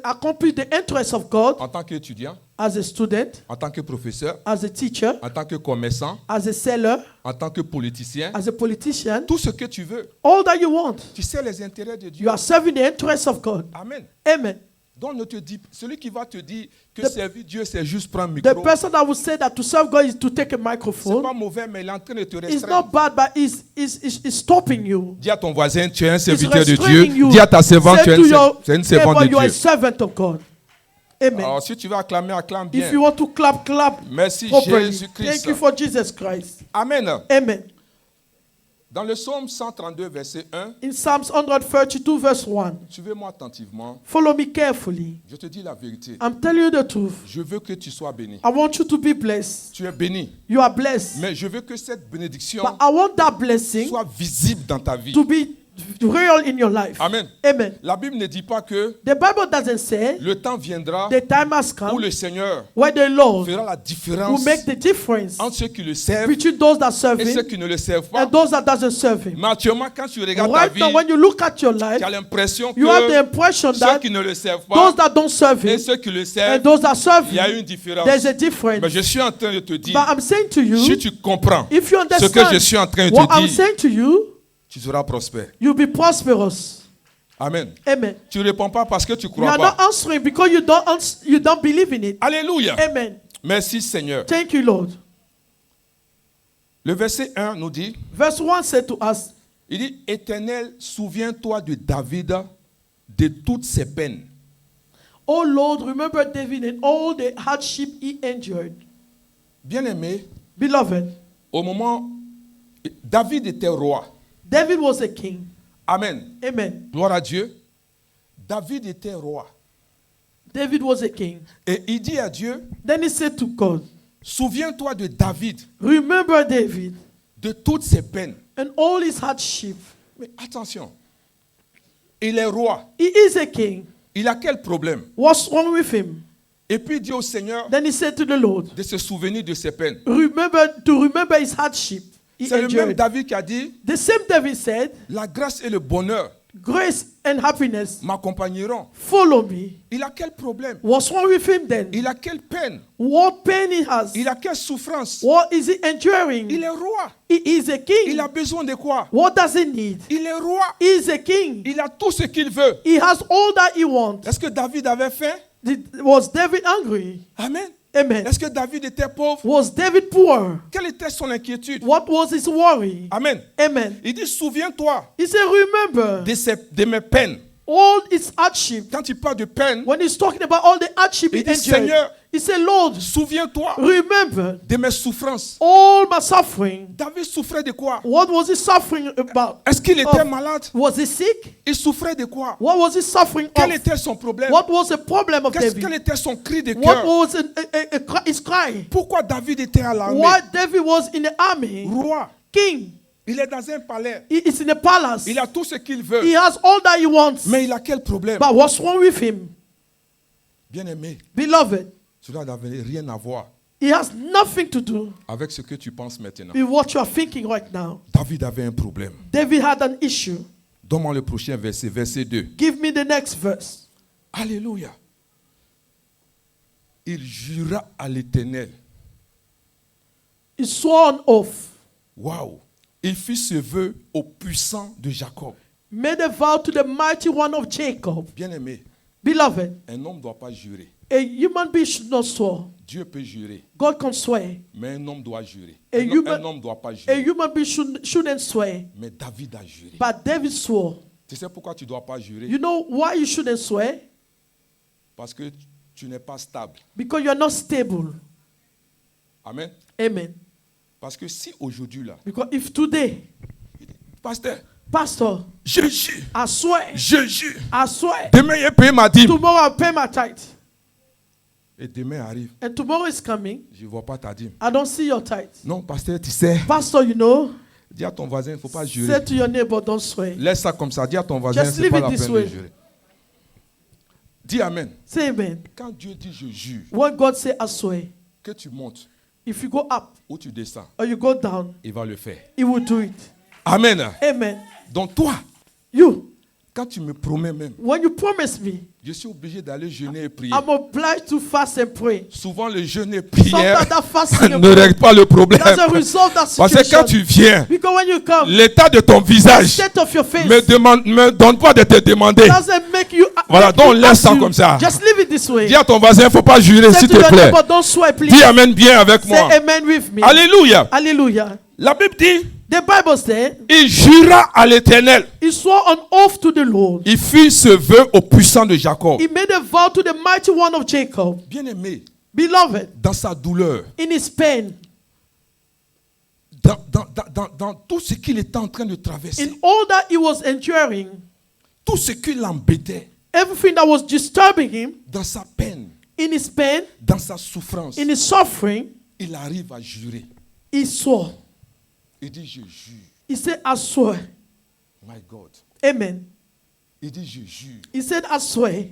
accomplish the interests of God en tant qu'étudiant, as a student, en tant que professeur, as a teacher, en tant que commerçant, as a seller, en tant que politicien. as a politician, Tout ce que tu veux. all that you want. Tu sais les intérêts de Dieu. You are serving the interests of God. Amen. Amen. Donc ne te dis, celui qui va te dire que The- servir Dieu c'est juste prendre un The micro. person that will say that to serve God is to take a C'est microphone. pas mauvais, mais il est en train de te It's restreindre. not bad, but it's stopping you. Dis à ton voisin, tu es un It's serviteur de restraining Dieu. you. Dis à ta servante, Say tu es to your une servante neighbor, de you are a Dieu. servant of God. Amen. Alors si tu vas acclamer, acclame bien. If you want to clap, clap Merci properly. Jésus-Christ. Thank you for Jesus Christ. Amen. Amen. Dans le psaume 132, verset 1, In Psalms 132, verse 1, suivez-moi attentivement. follow me carefully. Je te dis la vérité. I'm telling you the truth. Je veux que tu sois béni. I want you to be blessed. Tu es béni. You are blessed. Mais je veux que cette bénédiction But I want that blessing soit visible dans ta vie. to be real in your life. Amen. Amen. La Bible ne dit pas que The Bible doesn't say le temps viendra the time has où come le Seigneur where the Lord fera la will différence make the difference entre ceux qui le servent between those that serve et ceux Him qui ne le servent pas. and those that doesn't serve Him. Mais actuellement, quand tu regardes ta Right vie, now, when you look at your life, tu as l'impression you have the que impression ceux that qui ne le servent those pas that don't serve et Him ceux qui le and servent, those that serve il y a Him, une différence. there's a Mais difference. je suis en train de te dire, But I'm saying to si you, tu comprends if you ce que je suis understand en train de what te I'm dire, saying to you, tu seras prospère. you'll be prosperous. Amen. Amen. Tu ne réponds pas parce que tu ne You crois are not pas. answering because you don't believe in it. Alléluia. Amen. Merci Seigneur. Thank you, Lord. Le verset 1 nous dit, Verse 1 said to us, il dit, Éternel, souviens-toi de David, de toutes ses peines. Oh Lord, remember David and all the hardship he endured. Bien-aimé, Beloved, au moment, David était roi. David was a king. Amen. Amen. Gloire à Dieu. David était roi. David was a king. Et il dit à Dieu, Then he said to God, souviens-toi de David, remember David de toutes ses peines. and all his hardship. Mais attention, il est roi. He is a king. Il a quel problème? What's wrong with him? Et puis il dit au Seigneur Then he said to the Lord, de se souvenir de ses peines. remember his hardship. He C'est le même endured. David qui a dit, The same David said, la grâce et le bonheur grace and happiness m'accompagneront. follow me. Il a quel problème? What's wrong with him then? Il a quelle peine? What pain he has? Il a quelle souffrance? What is he enduring? Il est roi. He is a king. Il a besoin de quoi? What does he need? Il est roi. He is a king. Il a tout ce qu'il veut. He has all that he wants. Est-ce que David avait faim? Was David angry? Amen. Amen. Est-ce que David était pauvre? Was David poor? Quelle était son inquiétude? What was his worry? Amen. Amen. Il dit, souviens-toi He said, remember de mes peines. all his hardship. Quand il parle de peine, When he's talking about all the hardship he il dit, endured, Seigneur, he said, Lord, souviens-toi remember de mes souffrances. all my suffering. David souffrait de quoi? What was he suffering about? Est-ce qu'il était Of- malade? Was he sick? Il souffrait de quoi? What was he suffering Quel of? était son problème? What was the problem of Quel David? était son cri de What cœur? was his cry? Pourquoi David était à l'armée? Why David was in the army? Roi. King. Il est dans un palais. He is in a palace. Il a tout ce qu'il veut. He has all that he wants. Mais il a quel problème? But what's wrong with him? Bien-aimé, Beloved, cela n'avait rien à voir He has nothing to do avec ce que tu penses maintenant. with what you are thinking right now. David avait un problème. David had an issue. Donne-moi le prochain verset, verset 2. Give me the next verse. Alléluia. Il jura à l'Éternel. He swore an oath. Waouh. Il fit ce vœu au puissant de Jacob. Made a vow to the mighty one of Jacob. Bien-aimé, Beloved, un homme ne doit pas jurer. a human being should not swear. Dieu peut jurer, God can swear. mais un homme doit jurer. A human- Un homme ne doit pas A jurer. human being shouldn't swear. Mais David a juré. But David swore. Tu sais pourquoi tu ne dois pas jurer? You know why you shouldn't swear? Parce que tu n'es pas stable. Because you are not stable. Amen. Amen. Parce que si aujourd'hui là, Because if today, pasteur, Pastor, je jure, I swear, je jure, I swear, demain il paye ma dîme. tomorrow I'll pay my tithe. Et demain arrive, And tomorrow is coming, je ne vois pas ta dîme. I don't see your tithe. Non, pasteur, tu sais, Pastor, you know, dis à ton voisin, il ne faut pas say jurer. to your neighbor, don't swear. Laisse ça comme ça, dis à ton voisin, Just ce n'est leave pas it la this peine way. de jurer. Dis Amen. Say amen. Quand Dieu dit je jure, When God say I swear, que tu montes if you go up ou tu descends, or you go down, il va le faire. He will do it. Amen. Amen. Donc toi, You, quand tu me promets même, when you promise me, je suis obligé d'aller jeûner et prier. I'm obliged to fast and pray. Souvent le jeûne et prière Sometimes that fasting and ne règle pas le problème. doesn't resolve that Parce que quand situation. tu viens, Because when you come, l'état de ton the visage state of your face me donne pas de te demander. doesn't make you. Voilà, make donc you laisse ask ça you. comme ça. Just leave it this way. Dis à ton voisin, il ne faut pas jurer, Say s'il to te your plaît. neighbor, don't swear, please. Dis Amen bien avec Say moi. amen with me. Alléluia. Hallelujah. La Bible dit, The Bible says, il jura à l'Éternel. he swore an oath to the Lord. Il fit ce vœu au puissant de Jacob. He made a vow to the mighty one of Jacob. Bien-aimé, Beloved, dans sa douleur, in his pain, dans tout ce qu'il était en train de traverser, in all that he was enduring, tout ce qui l'embêtait, everything that was disturbing him, dans sa peine, in his pain, dans sa souffrance, in his suffering, il arrive à jurer. he swore. Il dit, je jure. He said, I swear. My God. Amen. Il dit, je jure. He said, I swear.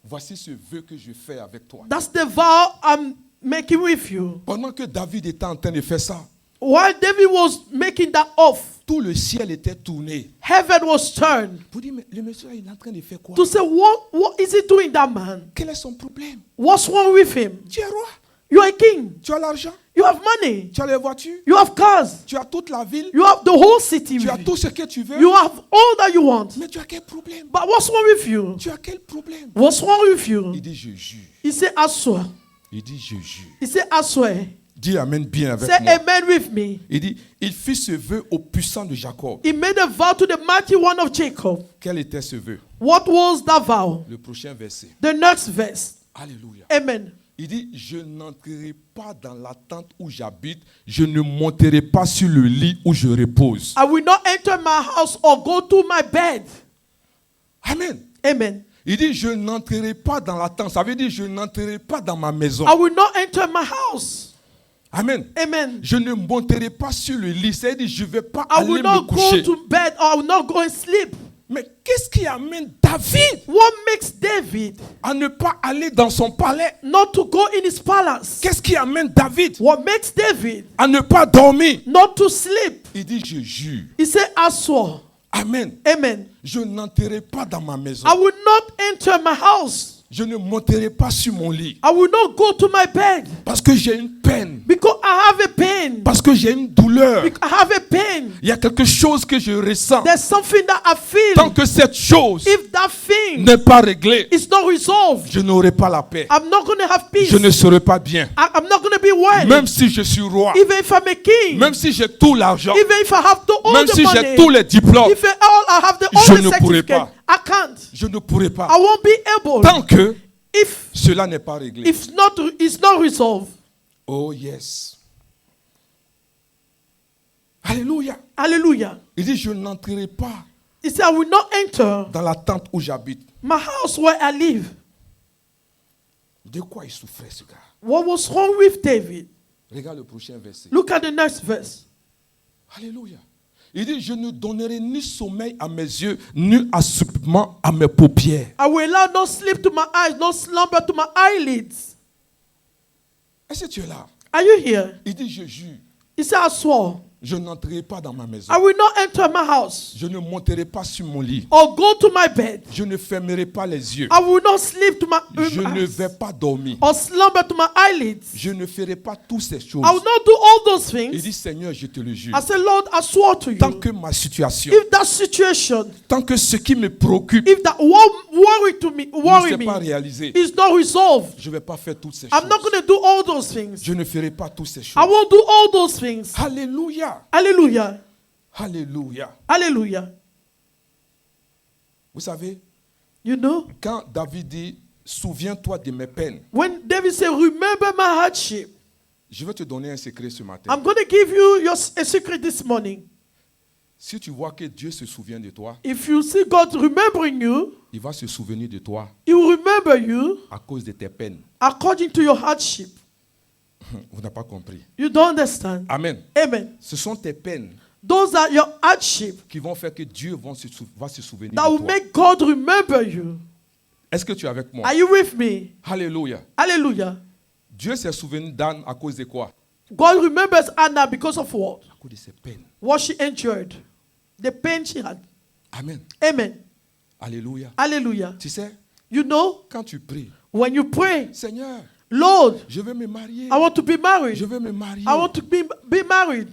Voici ce vœu que je fais avec toi. That's the vow I'm making with you. Pendant que David était en train de faire ça, While David was making that oath, tout le ciel était tourné. heaven was turned Pour dire, mais le monsieur, il est en train de faire quoi? to say, what is he doing, that man? Quel est son problème? What's wrong with him? Tu es roi. You are a king. Tu as l'argent. You have money. Tu as les voitures. You have cars. Tu as toute la ville. You have the whole city Tu as with tout you. ce que tu veux. You have all that you want. Mais tu as quel problème? But what's wrong with you? Tu as quel problème? What's wrong with you? Il dit, je jure. He said, I swear. Il dit, je jure. He said, I swear. Dis Amen bien avec Say moi. amen with me. Il dit, il fit ce vœu au puissant de Jacob. He made a vow to the mighty one of Jacob. Quel était ce vœu? What was that vow? Le prochain verset. The next verse. Alléluia. Amen. Il dit, je n'entrerai pas dans la tente où j'habite, je ne monterai pas sur le lit où je repose. I will not enter my house or go to my bed. Amen. Amen. Il dit, je n'entrerai pas dans la tente. Ça veut dire, je n'entrerai pas dans ma maison. I will not enter my house. Amen. Amen. Je ne monterai pas sur le lit. C'est-à-dire, je ne vais pas I aller will me not go coucher. to bed or I will not go and sleep. Mais qu'est-ce qui amène David What makes David à ne pas aller dans son palais? not to go in his palace? Qu'est-ce qui amène David What makes David à ne pas dormir? not to sleep? Il dit, je jure. He said, I swore. Amen. Amen. Je n'entrerai pas dans ma maison. I will not enter my house. Je ne monterai pas sur mon lit. I will not go to my bed Parce que j'ai une peine. because I have a pain. Parce que j'ai une douleur. I have a pain. Il y a quelque chose que je ressens. There's something that I Tant feel. que cette chose If that thing n'est pas réglée, is not resolved, je n'aurai pas la paix. I'm not going to have peace. Je ne serai pas bien. I'm not going to be well. Même si je suis roi. Even if I'm a king. Même si j'ai tout l'argent. Even if I have all Même the si j'ai money. tous les diplômes. If I have the Je all the ne pourrai certificate, pas. I can't. Je ne pourrai pas. I won't be able. Tant que If cela n'est pas réglé. it's not resolved. Oh yes. Alléluia. Hallelujah. Il dit, je n'entrerai pas He said, I will not enter dans la tente où j'habite. my house where I live. De quoi il souffrait ce gars? What was wrong with David? Regarde le prochain verset. Look at the next verse. Alléluia. Il dit, je ne donnerai ni sommeil à mes yeux, ni assoupissement à mes paupières. I will allow no sleep to my eyes, no slumber to my eyelids. Est-ce que tu es là? Are you here? Il dit, je jure, He said, I swore, je n'entrerai pas dans ma maison. I will not enter my house Je ne monterai pas sur mon lit. or go to my bed. Je ne fermerai pas les yeux. I will not sleep to my Je ne vais pas dormir. or slumber to my eyelids. Je ne ferai pas toutes ces choses. I will not do all those Il things. dit, Seigneur, je te le jure. I said, Lord, I swore to Tant you. que ma situation, If that situation, tant que ce qui me préoccupe if that worry ne me s'est pas réalisé, is not resolved, je ne vais pas faire toutes ces I'm not choses. going to do all those things. Je ne ferai pas toutes ces I choses. won't do all those things. Alléluia. Hallelujah. Alléluia. Hallelujah. Vous savez, You know, quand David dit, souviens-toi de mes peines, when David said, remember my hardship, je vais te donner un secret ce matin. I'm going to give you a secret this morning. Si tu vois que Dieu se souvient de toi, If you see God remembering you, il va se souvenir de toi He will remember you à cause de tes peines. according to your hardship. Vous n'avez pas compris. You don't understand? Amen. Amen. Ce sont tes peines Those are your hardship qui vont faire que Dieu va se souvenir that de will toi. make God remember you. Est-ce que tu es avec moi? Are you with me? Alléluia. Hallelujah. Dieu s'est souvenu d'Anne à cause de quoi? God remembers Anna because of what? À cause de ses peines. What she endured. The pain she had. Amen. Amen. Alléluia. Hallelujah. Tu sais, You know, quand tu pries, when you pray, Seigneur, Lord, je veux me marier. I want to be married. Je veux me marier. I want to be married.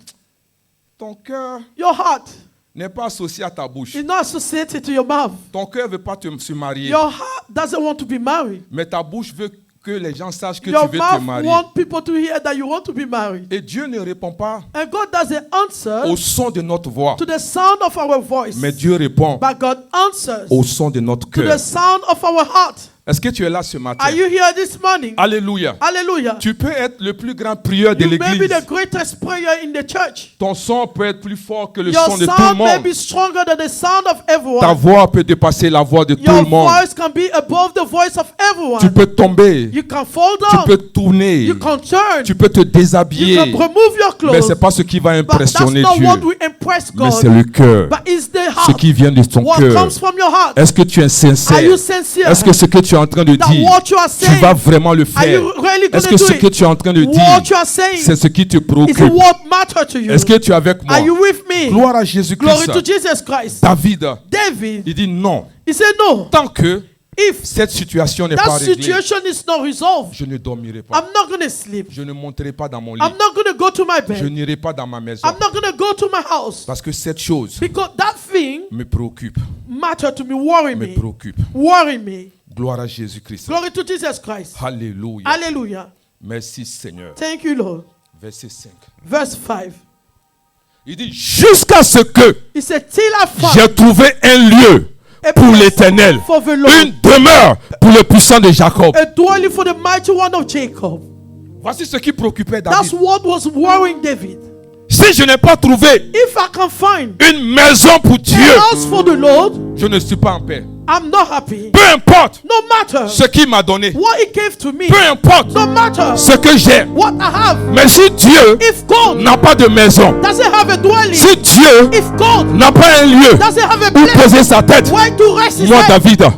Ton cœur Your heart n'est pas associé à ta bouche. is not associated to your mouth. Ton cœur ne veut pas se marier. Your heart doesn't want to be married. Mais ta bouche veut que les gens sachent que Your tu veux te mouth marier. wants people to hear that you want to be married. Et Dieu ne répond pas And God doesn't answer au son de notre voix. to the sound of our voice. Mais Dieu répond But God answers au son de notre to the cœur. sound of our heart. Est-ce que tu es là ce matin? Are you here this morning? Alléluia. Hallelujah. Tu peux être le plus grand prieur de You may be l'église. the greatest prayer in the church. Ton son peut être plus fort que le Your son de tout le sound may monde. be stronger than the sound of Ta everyone. voix peut dépasser la voix de tout Your le monde. voice can be above the voice of Tu everyone. peux tomber. You can fall Tu down. peux tourner. You can turn. Tu peux te You déshabiller. can remove your Mais clothes. ce n'est pas ce qui va But that's impressionner not Dieu. what will impress Mais c'est God. le cœur. But it's the Ce heart. qui vient de ton What cœur. comes from your heart. Est-ce que tu es Are sincère? you sincere? Est-ce que ce que tu es en train de That dire, what you are tu vas saying, vraiment le are faire? you really going Est-ce to que do ce que it? tu es en train de What dire, you are saying c'est ce qui te is préoccupe? what matters to you. Est-ce que tu es avec moi? Are you with me? Gloire à Glory Jésus-Christ. to Jesus Christ. David, David, il dit non. he said no. Tant que If cette situation n'est pas that réglée, situation is not resolved, je ne dormirai pas. I'm not going to sleep. Je ne monterai pas dans mon lit. I'm not going to go to my Je bed. n'irai pas dans ma maison. I'm not going to go to my house. Parce que cette chose Because that thing me préoccupe. matter to me, worry Me me. préoccupe. Worry me. Gloire à Jésus-Christ. Glory to Jesus Christ. Alléluia. Hallelujah. Merci Seigneur. Thank you, Lord. Verset 5. Verse 5. Il dit jusqu'à ce que He said, till I j'ai find trouvé un lieu a pour place l'Éternel, for the Lord, une demeure pour le puissant de Jacob. a dwelling for the mighty one of Jacob. Voici ce qui préoccupait That's David. what was worrying David. Si je n'ai pas trouvé If I can find une maison pour Dieu, a house for the Lord, je ne suis pas en paix. I'm not happy. Peu importe No matter ce qu'il m'a donné, what he gave to me, peu importe no matter ce que j'ai, what I have, mais si Dieu if God n'a pas de maison, doesn't have a dwelling, si Dieu if God n'a pas un lieu doesn't have a où place poser sa tête, where to rest his moi head, David, I,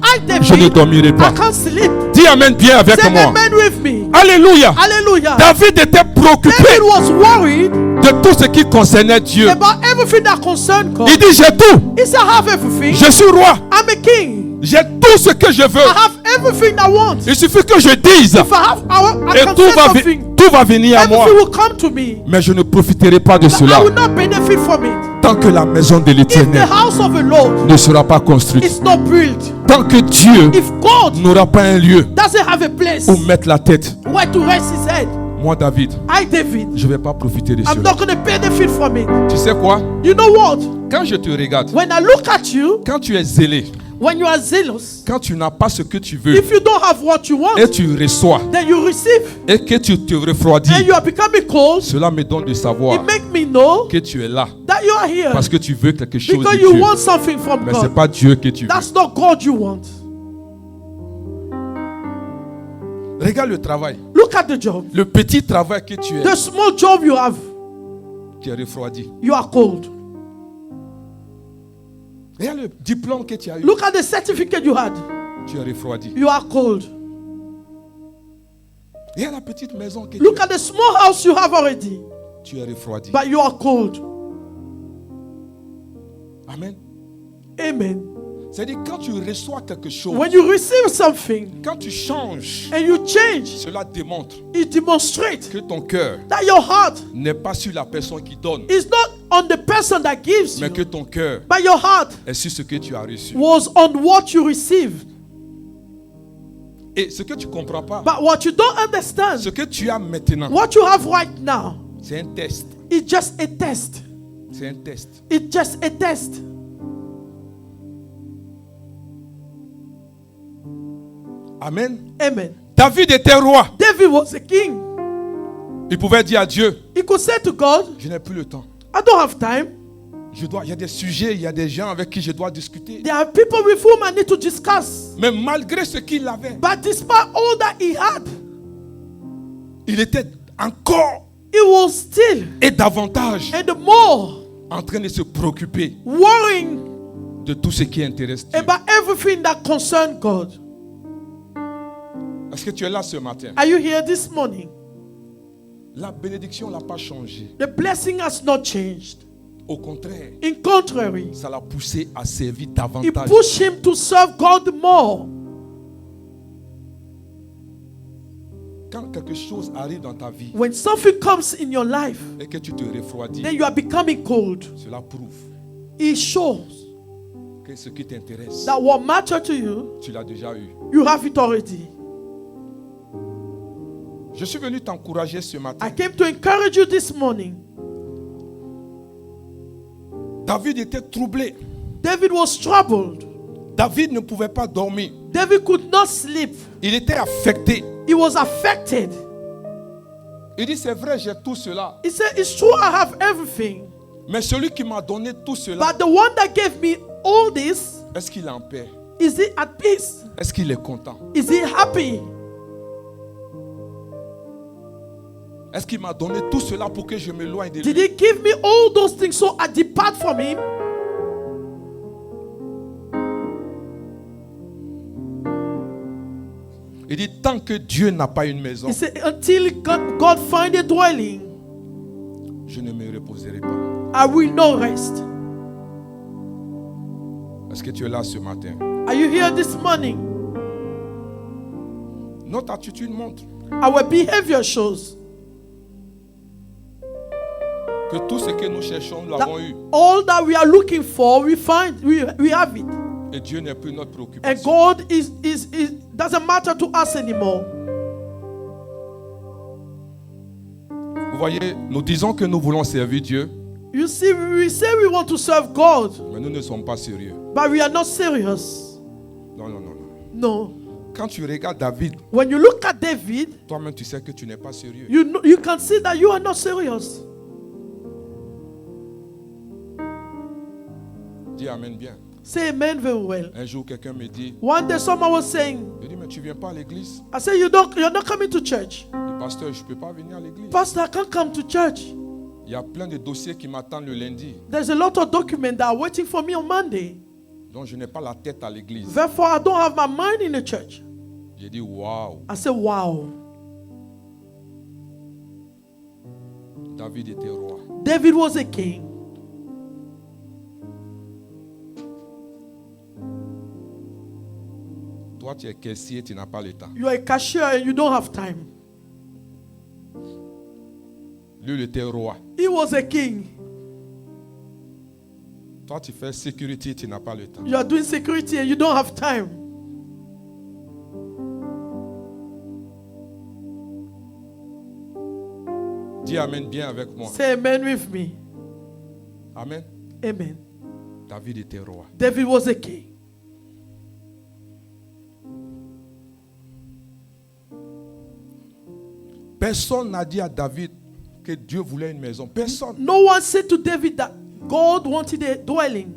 je ne David, dormirai pas. I can't sleep. Dis Amen bien avec Say moi. amen with me. Alléluia. Hallelujah. David était préoccupé David was worried de tout ce qui concernait Dieu. about everything that concerned God. Il dit j'ai tout. He said, I have everything. Je suis roi. I'm a king. J'ai tout ce que je veux. I have everything I want. Il suffit que je dise If I et can tout say va, something, tout va venir à moi. everything will come to me. Mais je ne profiterai pas de I cela will not benefit from it. tant que la maison de If the l'Éternel house of the Lord ne sera pas construite. is not built, Tant que Dieu if God n'aura pas un lieu doesn't have a place où mettre la tête, where to rest his head, moi David, I, David, je ne vais pas profiter de I'm cela. not going to benefit from it. Tu sais quoi? You know what? Quand je te regarde, When I look at you, quand tu es zélé, when you are zealous, quand tu n'as pas ce que tu veux if you don't have what you want, et tu reçois then you receive, et que tu te refroidis, and you are becoming cold. cela me donne de savoir It makes me know que tu es là that you are here parce que tu veux quelque chose because de you Dieu. want something from Mais ce n'est God. pas Dieu que tu veux. That's not God you want. Regarde le travail. Look at the job. Le petit travail que tu es, The small job you have, tu es refroidi. you are cold. Regarde le diplôme que tu as eu, Look at the certificate you had, tu es refroidi. you are cold. Et à la petite maison que Look tu at the small house you have already, tu es refroidi. but you are cold. Amen. Amen. C'est-à-dire quand tu reçois quelque chose, When you receive something quand tu changes, and you change, cela démontre it demonstrates que ton cœur that your heart n'est pas sur la personne qui donne, is not on the person that gives mais que you, ton cœur but your heart est sur ce que tu as reçu. was on what you received. Et ce que tu ne comprends pas, But what you don't ce understand, que tu as maintenant, what you have right now, c'est un test. is just a test. C'est un test. It's just a test. Amen. Amen. David était roi. David was a king. Il pouvait dire à Dieu, He could say to God, je n'ai plus le temps. I don't have time. Il y a des sujets, il y a des gens avec qui je dois discuter. There are people with whom I need to discuss. Mais malgré ce qu'il avait, But despite all that he had, il était encore he was still et davantage and more en train de se préoccuper worrying de tout ce qui intéresse Dieu. about everything that concerned God. Est-ce que tu es là ce matin? Are you here this morning? La bénédiction n'a pas changé. The blessing has not changed. Au contraire, In contrary, ça l'a poussé à servir it davantage. pushed him to serve God more. Quand quelque chose arrive dans ta vie When something comes in your life, et que tu te refroidis, then you are becoming cold. cela prouve It shows que ce qui t'intéresse, that what matters to you, tu l'as déjà eu. you have it already. Je suis venu t'encourager ce matin. I came to encourage you this morning. David était troublé. David was troubled. David ne pouvait pas dormir. David could not sleep. Il était affecté. He was affected. Il dit, c'est vrai, j'ai tout cela. He said, it's true, I have everything. Mais celui qui m'a donné tout cela, But the one that gave me all this, est-ce qu'il est en paix? is he at peace? Est-ce qu'il est content? Is he happy? Est-ce qu'il m'a donné tout cela pour que je m'éloigne de Did lui? he give me all those things so I depart from him? Il dit, tant que Dieu n'a pas une maison, He said, until God find a dwelling, je ne me reposerai pas. I will not rest. Est-ce que tu es là ce matin? Are you here this morning? Notre attitude montre Our behavior shows que tout ce que nous cherchons, nous that l'avons eu. all that we are looking for, we have it. Et Dieu n'est plus notre And préoccupation. God doesn't matter to us anymore. Vous voyez, nous disons que nous voulons servir Dieu, You see, we say we want to serve God, mais nous ne sommes pas sérieux. but we are not serious. Non, non, non, non. No. Quand tu regardes David, When you look at David, toi-même tu sais que tu n'es pas sérieux. you can see that you are not serious. Dis Amen bien. Say amen very well. Un jour, quelqu'un me dit, One day someone was saying, je dis, mais tu viens pas à l'église? I said, you're not coming to church. Je dis, pasteur, je ne peux pas venir à l'église. Pastor, I can't come to church. Il y a plein de dossiers qui m'attendent le lundi, There's a lot of documents that are waiting for me on Monday. donc je n'ai pas la tête à l'église. Therefore, I don't have my mind in the church. J'ai dit, waouh, I said, wow. David était roi. David was a king. Toi, tu es caissier, tu n'as pas le temps. You are a cashier and you don't have time. Lui, il était roi. He was a king. Toi, tu fais sécurité, tu n'as pas le temps. You are doing security and you don't have time. Dis Amen bien avec moi. Say amen with me. Amen. Amen. David était roi. David was a king. Personne n'a dit à David que Dieu voulait une maison. Personne. No one said to David that God wanted a dwelling.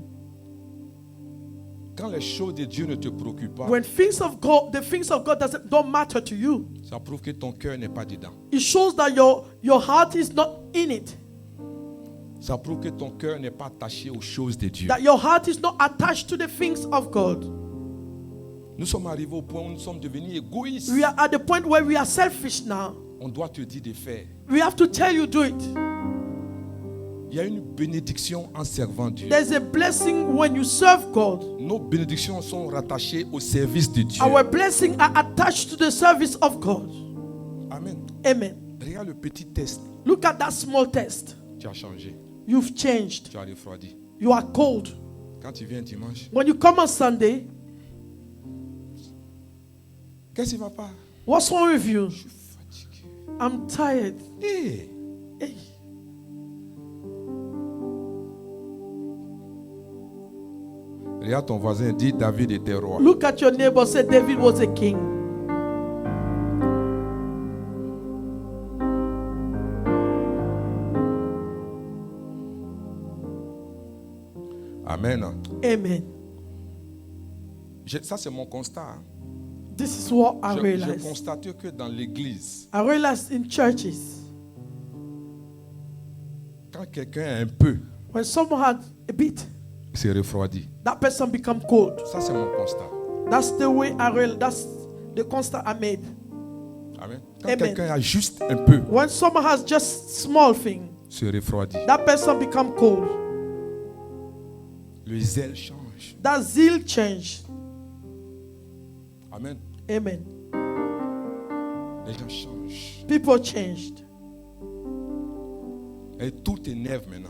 Quand les choses de Dieu ne te préoccupent pas, When things of God, the things of God don't matter to you, ça prouve que ton cœur n'est pas dedans. it shows that your heart is not in it. Ça prouve que ton cœur n'est pas attaché aux choses de Dieu. That your heart is not attached to the things of God. Nous sommes arrivés au point où nous sommes devenus égoïstes. We are at the point where we are selfish now. On doit te dire de faire. We have to tell you, do it. Il y a une bénédiction en servant Dieu. There's a blessing when you serve God. Nos bénédictions sont rattachées au service de Dieu. Our blessings are attached to the service of God. Amen. Amen. Regarde le petit test. Look at that small test. Tu as changé. You've changed. Tu as refroidi. You are cold. Quand tu viens dimanche, When you come on Sunday, qu'est-ce qui ne va pas? what's wrong with you? Je suis fatigué. I'm tired. Hey. Hey. Regarde ton voisin, dit David était roi. Look at your neighbor, say David was a king. Amen. Amen. Ça, c'est mon constat. This is what I Je realized. constate que dans l'église, I realized in churches, quand quelqu'un a un peu, when someone had a bit, il s'est refroidi. that person become cold. Ça, c'est mon constat. That's the way I realized. That's the constant I made. Amen. Quand Amen. quelqu'un a juste un peu, When someone has just small thing, il se refroidit. that person become cold. Le zèle change. That zeal changed. Amen. Amen. Les gens changent. People changed. Et tout t'énerve maintenant.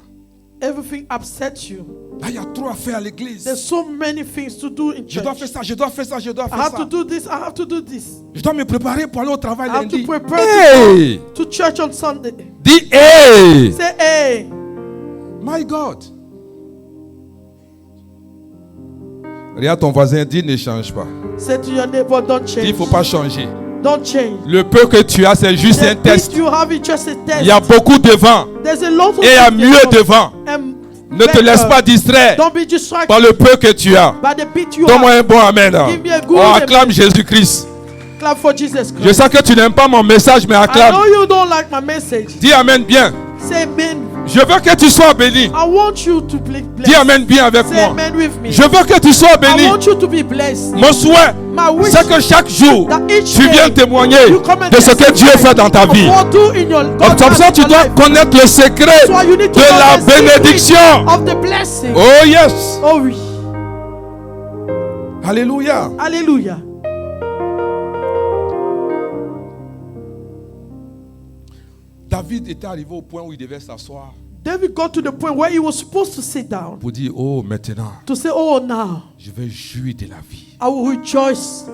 Everything upsets you. Là, il y a trop à faire à l'église. There's so many things to do in Je dois church. faire ça, je dois faire ça, je dois I faire have to ça. do this. I have to do this. Je dois me préparer pour aller au travail I have to lundi. prepare Hey! to church on Sunday. Dis hey! Say, hey, My God. Regarde ton voisin, dis ne change pas. say to your neighbor, don't Dis change. il ne faut pas changer. Don't change. Le peu que tu as, c'est juste un The test. gift you have is just a test. Il y a beaucoup devant There's a lot of et il y a things mieux that devant. come. Ne te laisse pas distraire Don't be distracted par le peu que tu as. by the bit you Donne-moi have. un bon amen. Give me a good Oh, amen. acclame Jésus-Christ. Clap for Jesus Je Christ. sais que tu n'aimes pas mon message, mais I know acclame. you don't like my message. Dis amen bien. Say amen. Je veux que tu sois béni. I want you to be blessed. Dis amen bien avec Say moi. amen with me. Je veux que tu sois I béni. want you to be blessed. Mon souhait, My wish c'est que chaque jour, that each tu day viennes témoigner you come and de ce que testify Dieu fait dans ta of vie. what do in your God Comme has ça, in tu your dois life. connaître le secret So you need to de know la the secret bénédiction. of the blessing. Oh yes. Oh oui. Alléluia. Hallelujah. David était arrivé au point où il devait s'asseoir David got to the point where he was supposed to sit down pour dire, oh maintenant, to say, oh, now je vais jouir de la vie. I will rejoice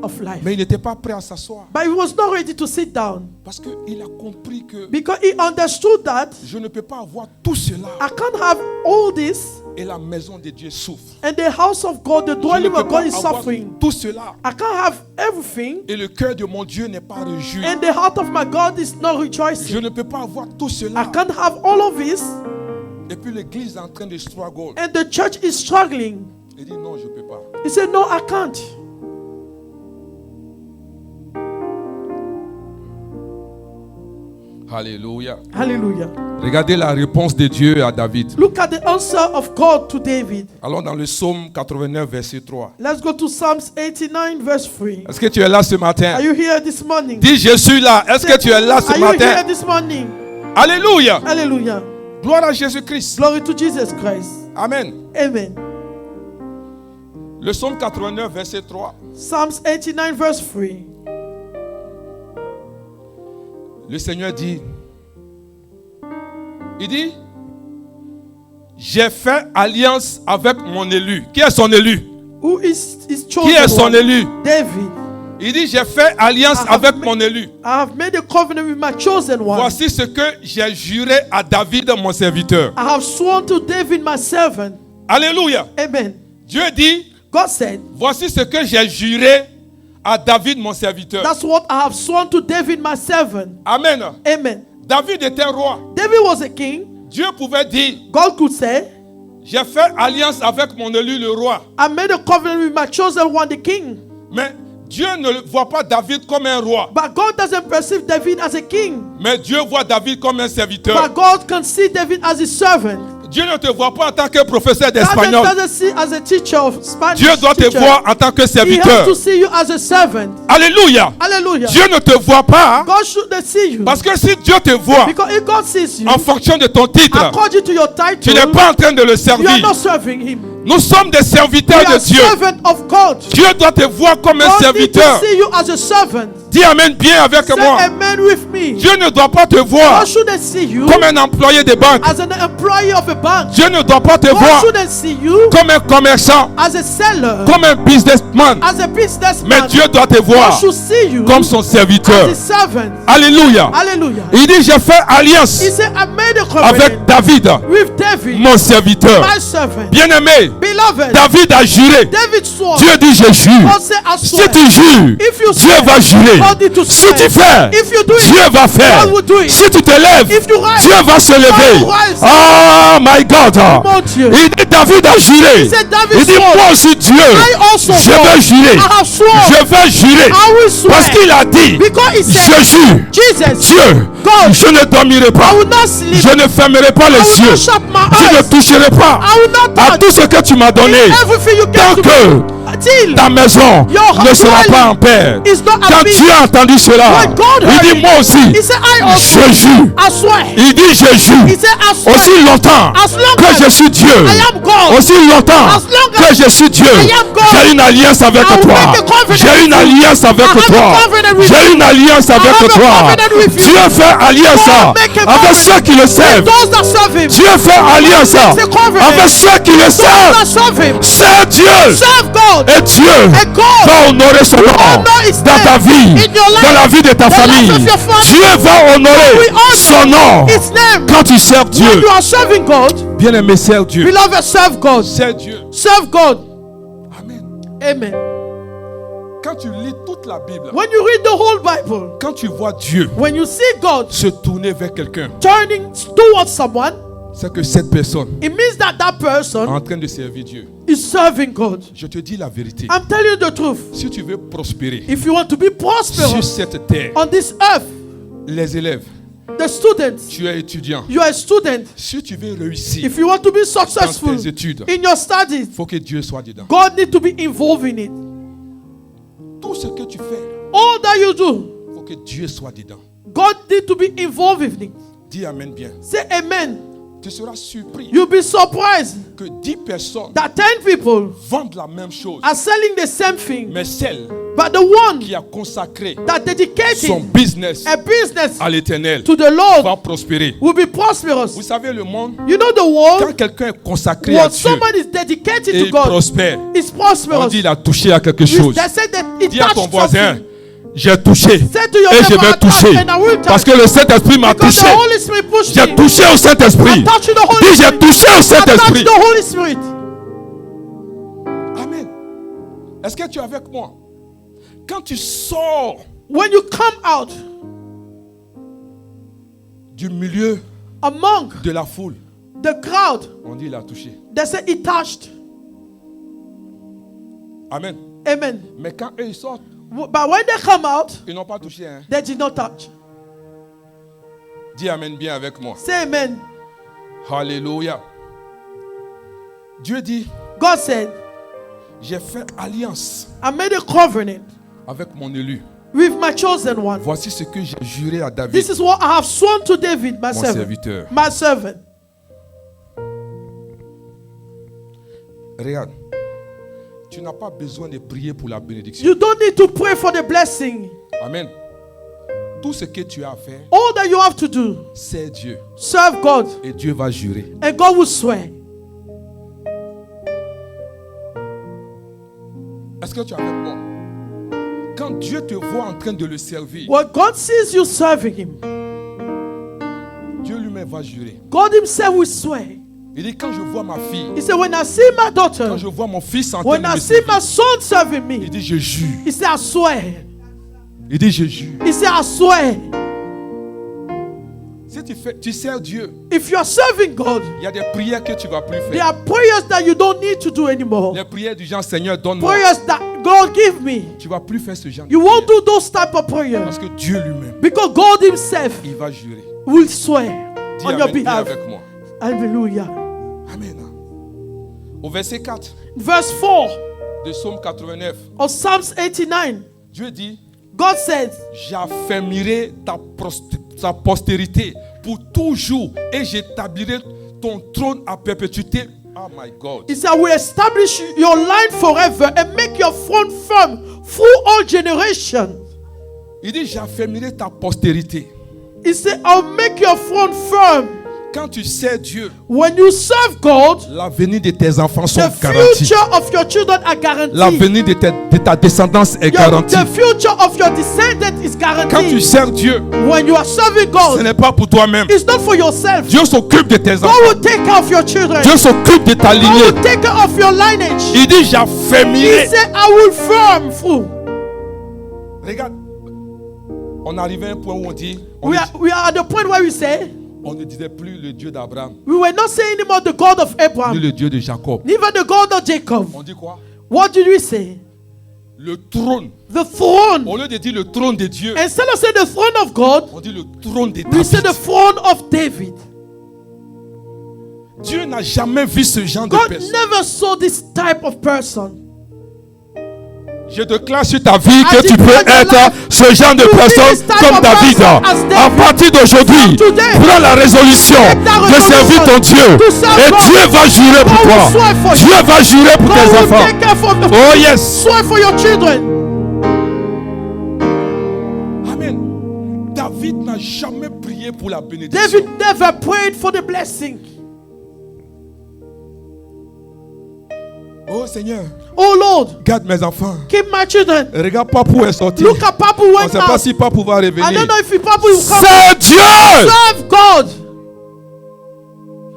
of life. Mais il n'était pas prêt à s'asseoir But he was not ready to sit down parce qu'il a compris que because he understood that je ne peux pas avoir tout cela I can't have all this et la maison de Dieu souffre. and the house of God, the Je ne dwelling peux of pas God is avoir suffering. tout cela I can't have everything et le cœur de mon Dieu n'est pas réjoui. and the heart of my God is not Je rejoicing. ne peux pas avoir tout I cela. can't have all of this Et puis l'église est en train de struggle. and the church is struggling. Il dit non, je ne peux pas. He said, no, I can't. Alléluia. Hallelujah. Regardez la réponse de Dieu à David. Look at the answer of God to David. Allons dans le psaume 89, verset 3. Let's go to Psalms 89, verse 3. Est-ce que tu es là ce matin? Are you here this morning? Dis, je suis là. Est-ce que tu es là ce Are you here matin? this morning? Alléluia. Hallelujah. Gloire à Jésus-Christ. Glory to Jesus Christ. Amen. Amen. Le psaume 89, verset 3. Psalms 89, verse 3. Le Seigneur dit, il dit, j'ai fait alliance avec mon élu. Qui est son élu? Who is chosen? Qui est son one? élu? David. Il dit, j'ai fait alliance I have avec ma- mon élu. I have made a covenant with my chosen one. Voici ce que j'ai juré à David, mon serviteur. I have sworn to David, my servant. Alléluia. Amen. Dieu dit, God said, voici ce que j'ai juré à David, mon serviteur. that's what I have sworn to David, my servant. Amen. Amen. David était roi. David was a king. Dieu pouvait dire, God could say, j'ai fait alliance avec mon élu, le roi. I made a covenant with my chosen one, the king. Mais Dieu ne voit pas David comme un roi. But God doesn't perceive David as a king. Mais Dieu voit David comme un serviteur. But God can see David as his servant. Dieu ne te voit pas en tant que professeur God d'espagnol. doesn't see as a teacher of Spanish. Dieu doit te teacher. voir en tant que He has serviteur. to see you as a servant. Alléluia. Hallelujah. Dieu ne te voit pas God should see you. parce que si Dieu te voit Because if God sees you, en fonction de ton titre, according to your tu n'es title, pas en train de le you are servir. not serving Him. Nous sommes des serviteurs We de are Dieu. servant of God. Dieu doit te voir comme un God needs to serviteur. see you as a servant. Dis Amen bien avec Say moi. amen with me. Dieu ne doit pas te voir God shouldn't see you comme un employé de banque. as an employee of a bank. Dieu ne doit pas te God voir shouldn't see you comme un commerçant, as a seller, comme un businessman. as a Mais businessman. Dieu doit te God voir should see you comme son serviteur. as a servant. Alléluia. Hallelujah. Il dit, j'ai fait alliance He said, I made a avec covenant David, with David, mon serviteur. my servant. Bien-aimé, Beloved, David a juré. David swore. Dieu dit, je jure. God said, I Si swear. tu jures, If you Dieu swear, va jurer. God need to Si swear. tu fais, If you do it, Dieu va faire. God will do it. Si tu te lèves, If you rise, Dieu va se lever. God will rise. Oh my God. Mon Dieu. Il dit, David a juré. He said, David Il dit, swore. moi aussi Dieu, I also je swore. vais jurer. I have sworn. Je vais jurer. I will swear. Parce qu'il a dit, Because he said, je jure. Jesus, Dieu, God, je ne dormirai pas. I will not sleep. Je ne fermerai pas I les will yeux. not shut my Je ne eyes. toucherai pas I will not à touch tout ce que tu m'as donné. everything you Tant gave to me. que Until ta maison Your ne sera dwelling pas en paix. is not Quand at peace. Dieu a entendu cela, When God il heard dit it, moi aussi, he said, I also, je jure. I swear. Il dit je jure. He said, I swear. Aussi longtemps As long que as je suis Dieu, I am God. aussi longtemps As long que as je suis Dieu, I am God. j'ai une alliance avec I will toi. make a covenant J'ai une with you. alliance avec I have a toi. covenant with J'ai you. une alliance avec have a toi. covenant with you. Dieu fait alliance God make a avec covenant ceux qui le servent. Those that serve Him. Dieu fait alliance makes a covenant avec ceux qui le Those that servent. serve Him. C'est Dieu. Serve God. Et Dieu And God va honorer son nom honor his dans ta name vie, in your life, dans la vie de ta the famille. life of your family. Dieu va honorer We honor son nom His name. quand tu sers When Dieu. you are serving God, Bien-aimé, sers Dieu. beloved, serve God. Sers Dieu. Serve God. Amen. Amen. Quand tu lis toute la Bible, When you read the whole Bible, quand tu vois Dieu when you see God se tourner vers quelqu'un, turning towards someone, c'est que cette personne it means that that est person en train de servir Dieu. is serving God. Je te dis la vérité. I'm telling you the truth. Si tu veux prospérer If you want to be sur prosperous cette terre, on this earth, les élèves, the students, tu es étudiant. you are a student. Si tu veux réussir If you want to be dans successful tes études, in your studies, il faut que Dieu soit dedans. God needs to be involved in it. Tout ce que tu fais, All that you do, il faut que Dieu soit dedans. God needs to be involved in it. Dis Amen bien. Say amen. Tu seras surpris You'll be surprised que 10 personnes that 10 people vendent la même chose. are selling the same thing, Mais celle but the one qui a consacré that son dedicated business a business à l'éternel to the Lord va prospérer. will be prosperous. Vous savez, le monde, You know the quand world, quelqu'un est consacré à when Dieu someone is dedicated et to il God, prospère, is on prosperous. dit il a touché à quelque chose. They said that it Dis à ton touched voisin, something. j'ai touché Say to your et je neighbor, vais I touched toucher. and I will touch. Parce que le Saint-Esprit m'a Because touché. the Holy Spirit pushed J'ai me. touché au Saint-Esprit. I touched the Holy Dis, j'ai Spirit. touché au I touched Saint-Esprit. the Holy Spirit. Amen. Est-ce que tu es avec moi? Quand tu sors When you come out du milieu among de la foule, the crowd, on dit il a touché. they say it touched. Amen. Amen. Mais quand eux ils sortent, But when they come out, ils n'ont pas touché. Hein? they did not touch. Dis Amen bien avec moi. Say amen. Alléluia. Dieu dit, God said, j'ai fait alliance I made a covenant avec mon élu. with my chosen one. Voici ce que j'ai juré à David, This is what I have sworn to David, my mon servant. serviteur. My servant. Regarde, tu n'as pas besoin de prier pour la bénédiction. You don't need to pray for the blessing. Amen. Tout ce que tu as à faire, All that you have to do, c'est Dieu. serve God, Et Dieu va jurer. and God will swear. Est-ce que tu es avec moi? Quand Dieu te voit en train de le servir, When God sees you serving Him, Dieu lui-même va jurer. God Himself will swear. Il dit, quand je vois ma fille, He said, when I see my daughter, quand je vois mon fils en train when de I me see servir, my son serving il me, dit, je jure. He said, I swear. Il dit, je jure. He said, I swear. Si tu sers Dieu, If you are serving God, il y a des prières que tu ne vas plus there faire. are prayers that you don't need to do anymore. Les prières du genre, Seigneur, donne-moi. Prayers that God give me. Tu ne vas plus faire ce genre de You won't prières. do those type of prayers Parce que Dieu lui-même, because God Himself il va jurer. will swear Dis on your Amen bien behalf. avec moi. Hallelujah. Au verset 4 verse 4 de Psaume 89, of Psalms 89, Dieu dit, God says, j'affermirai ta postérité pour toujours et j'établirai ton trône à perpétuité. Oh my God. He said, I will establish your line forever and make your throne firm through all generations. Il dit, j'affermirai ta postérité. He said, I'll make your throne firm. Quand tu sers Dieu, When you serve God, l'avenir de tes enfants sont the garantis. future of your children are guaranteed. L'avenir de ta descendance est garanti. The future of your descendant is Quand tu guaranteed. sers Dieu, When you are serving ce God, n'est pas pour toi-même. it's not for yourself. Dieu s'occupe de tes God enfants. will take care of your children. Dieu s'occupe de ta God lignée. will take care of your lineage. Il dit, He j'affermirai. said, I will firm through. Regarde, on arrive à un point où on dit, We are at the point where we say, on ne disait plus le Dieu d'Abraham, we were not saying anymore the God of ni Abraham, le Dieu de Jacob. neither the God of Jacob. On dit quoi? What did we say? Le trône. The throne. Au lieu de dire le trône de Dieu, Instead of saying the throne of God, on dit le trône de we say David. the throne of David. Dieu n'a jamais vu ce genre de God personne. never saw this type of person. Je déclare sur ta vie que I tu peux declare your être life ce genre de to be personne this type comme of David. person as David. À partir d'aujourd'hui, From today, prends la résolution take that de servir ton Dieu. to serve Et God. Dieu va jurer pour God will toi. swear for you. Dieu va jurer pour God tes will enfants. take care of Oh yes. swear for your children. Amen. David n'a jamais prié pour la bénédiction. David never prayed for the blessing. Oh Seigneur, Oh Lord, garde mes enfants. keep my children. Regarde Papou est sorti. Look at Papa On ne went sait pas out. si Papou va I revenir. don't know if Papa will come. C'est Dieu. Serve God.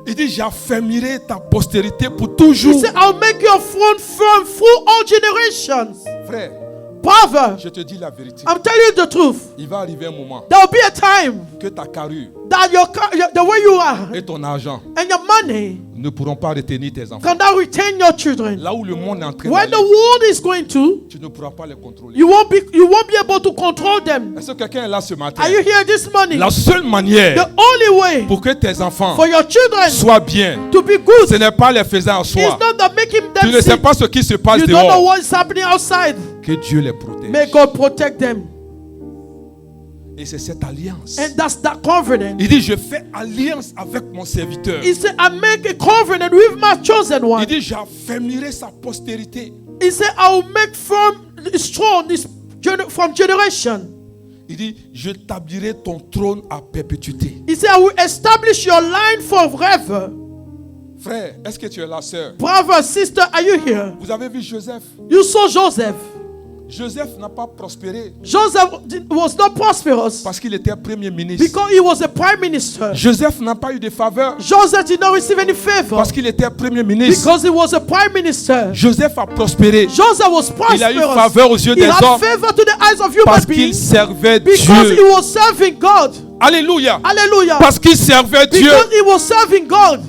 Il dit, j'affermirai ta postérité pour He toujours. said, I'll make your throne firm through all generations. Frère, Brother, je te dis la vérité. I'm telling you the truth. Il va arriver un moment There will be a time que ta carrure that the way you are et ton argent and your money ne pourront pas retenir tes enfants. cannot retain your children. Là où le monde est en train Where the d'aller, world is going to, tu ne pourras pas les contrôler. you won't be able to control them. Est-ce que quelqu'un est là ce matin? Are you here this morning? La seule manière The only way pour que tes enfants for your children soient bien, to be good ce n'est pas les faisant en is soi. not that making Tu them ne sais sick. pas ce qui se passe You don't know dehors. what is happening outside. Que Dieu les protège. May God protect them. Et c'est cette alliance. And that's that covenant. Il dit, je fais alliance avec mon serviteur. He said, I make a covenant with my chosen Il one. dit, j'affermirai sa postérité. He said, I will make firm, strong this from generation. Il dit, je t'établirai ton trône à perpétuité. He said, I will establish your line forever. Frère, est-ce que tu es là, sœur? Brother, sister, are you here? Vous avez vu Joseph? You saw Joseph. Joseph n'a pas prospéré Joseph was not prosperous parce qu'il était premier ministre. because he was a prime minister. Joseph n'a pas eu de faveur Joseph did not receive any favor parce qu'il était premier ministre. because he was a prime minister. Joseph a prospéré. Joseph was Il a eu prosperous. faveur aux yeux He des had hommes favor to the eyes of human parce qu'il beings servait because he Dieu. was serving God. Alléluia. Hallelujah. Parce qu'il servait Dieu. Because he was serving God.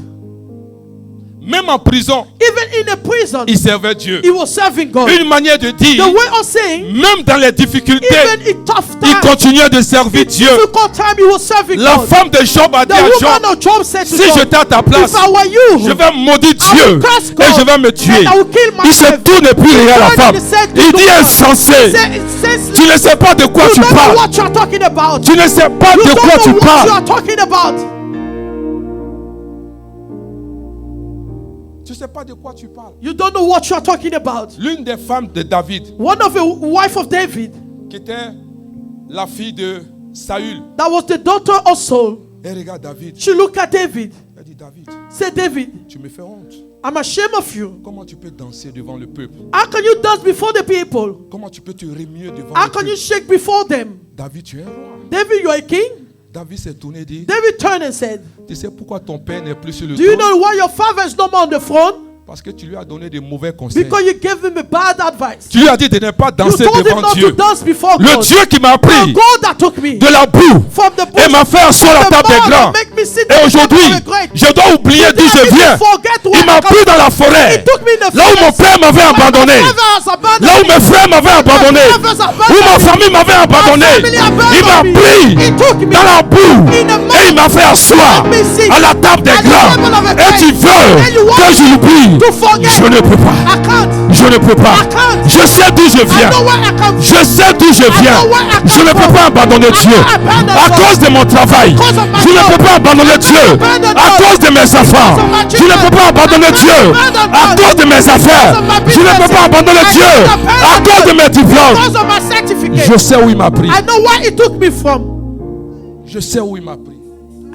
Même en prison, Even in a prison, il servait Dieu. he was serving God. Une manière de The dire, way of saying, même dans les difficultés, even in tough il times, continuait de servir Dieu. difficult time, he was serving La God. femme de Job a dit The à woman Job, of Job said to si Job, j'étais à ta place, if I were you, je vais maudire I Dieu will curse God, et je vais me tuer. and I will kill Il se myself. tourne et puis il regarde la femme. Il dit insensé. Tu ne sais pas de quoi You tu don't know parles. what you are talking about. Tu ne sais pas You de quoi don't tu know what you parles. are talking about. Tu ne sais pas de quoi tu parles. You don't know what you are talking about. L'une des femmes de David, One of the wife of David, qui était la fille de Saül, that was the daughter of Saul. elle regarde David. She looked at David. Elle dit, David, Said, David, tu me fais honte. I'm ashamed of you. Comment tu peux danser devant le peuple? How can you dance before the people? Comment tu peux te remuer devant How le can you peuple? shake before them? David, tu es un roi. David, you are a king. David s'est tourné et dit, David turned and said, tu sais pourquoi ton père n'est plus sur le do you trône? know why your father is no more on the throne? Parce que tu lui as donné des mauvais conseils. Because you gave him a bad advice. Tu lui as dit de ne pas You danser told him devant not to Dieu. dance before Le God. Dieu qui m'a The pris God that took me de la boue from the et m'a fait asseoir à la table des grands. Et aujourd'hui, je dois oublier d'où je viens. Il m'a pris dans la forêt, là où mon père m'avait abandonné, là où mes frères m'avaient abandonné, où ma famille m'avait abandonné. Il m'a pris dans la boue et il m'a fait asseoir à la table des grands. Et tu veux que je l'oublie. oublier. To forget. Je ne peux pas. I can't. Je ne peux pas. I can't. Je sais d'où je I viens. know where I come from. Je sais d'où je viens. know where I come Je ne peux from. pas abandonner Dieu. abandon À God. cause de mon travail, Because of my je ne job. peux pas abandonner Dieu. abandon À God. cause de mes enfants, of my je ne peux pas abandonner Dieu. abandon À God. cause de mes affaires, of my je ne peux pas abandonner Dieu. À cause de mes diplômes, Because of my certificate. je sais où il m'a pris. I know where it took me from. Je sais où il m'a pris.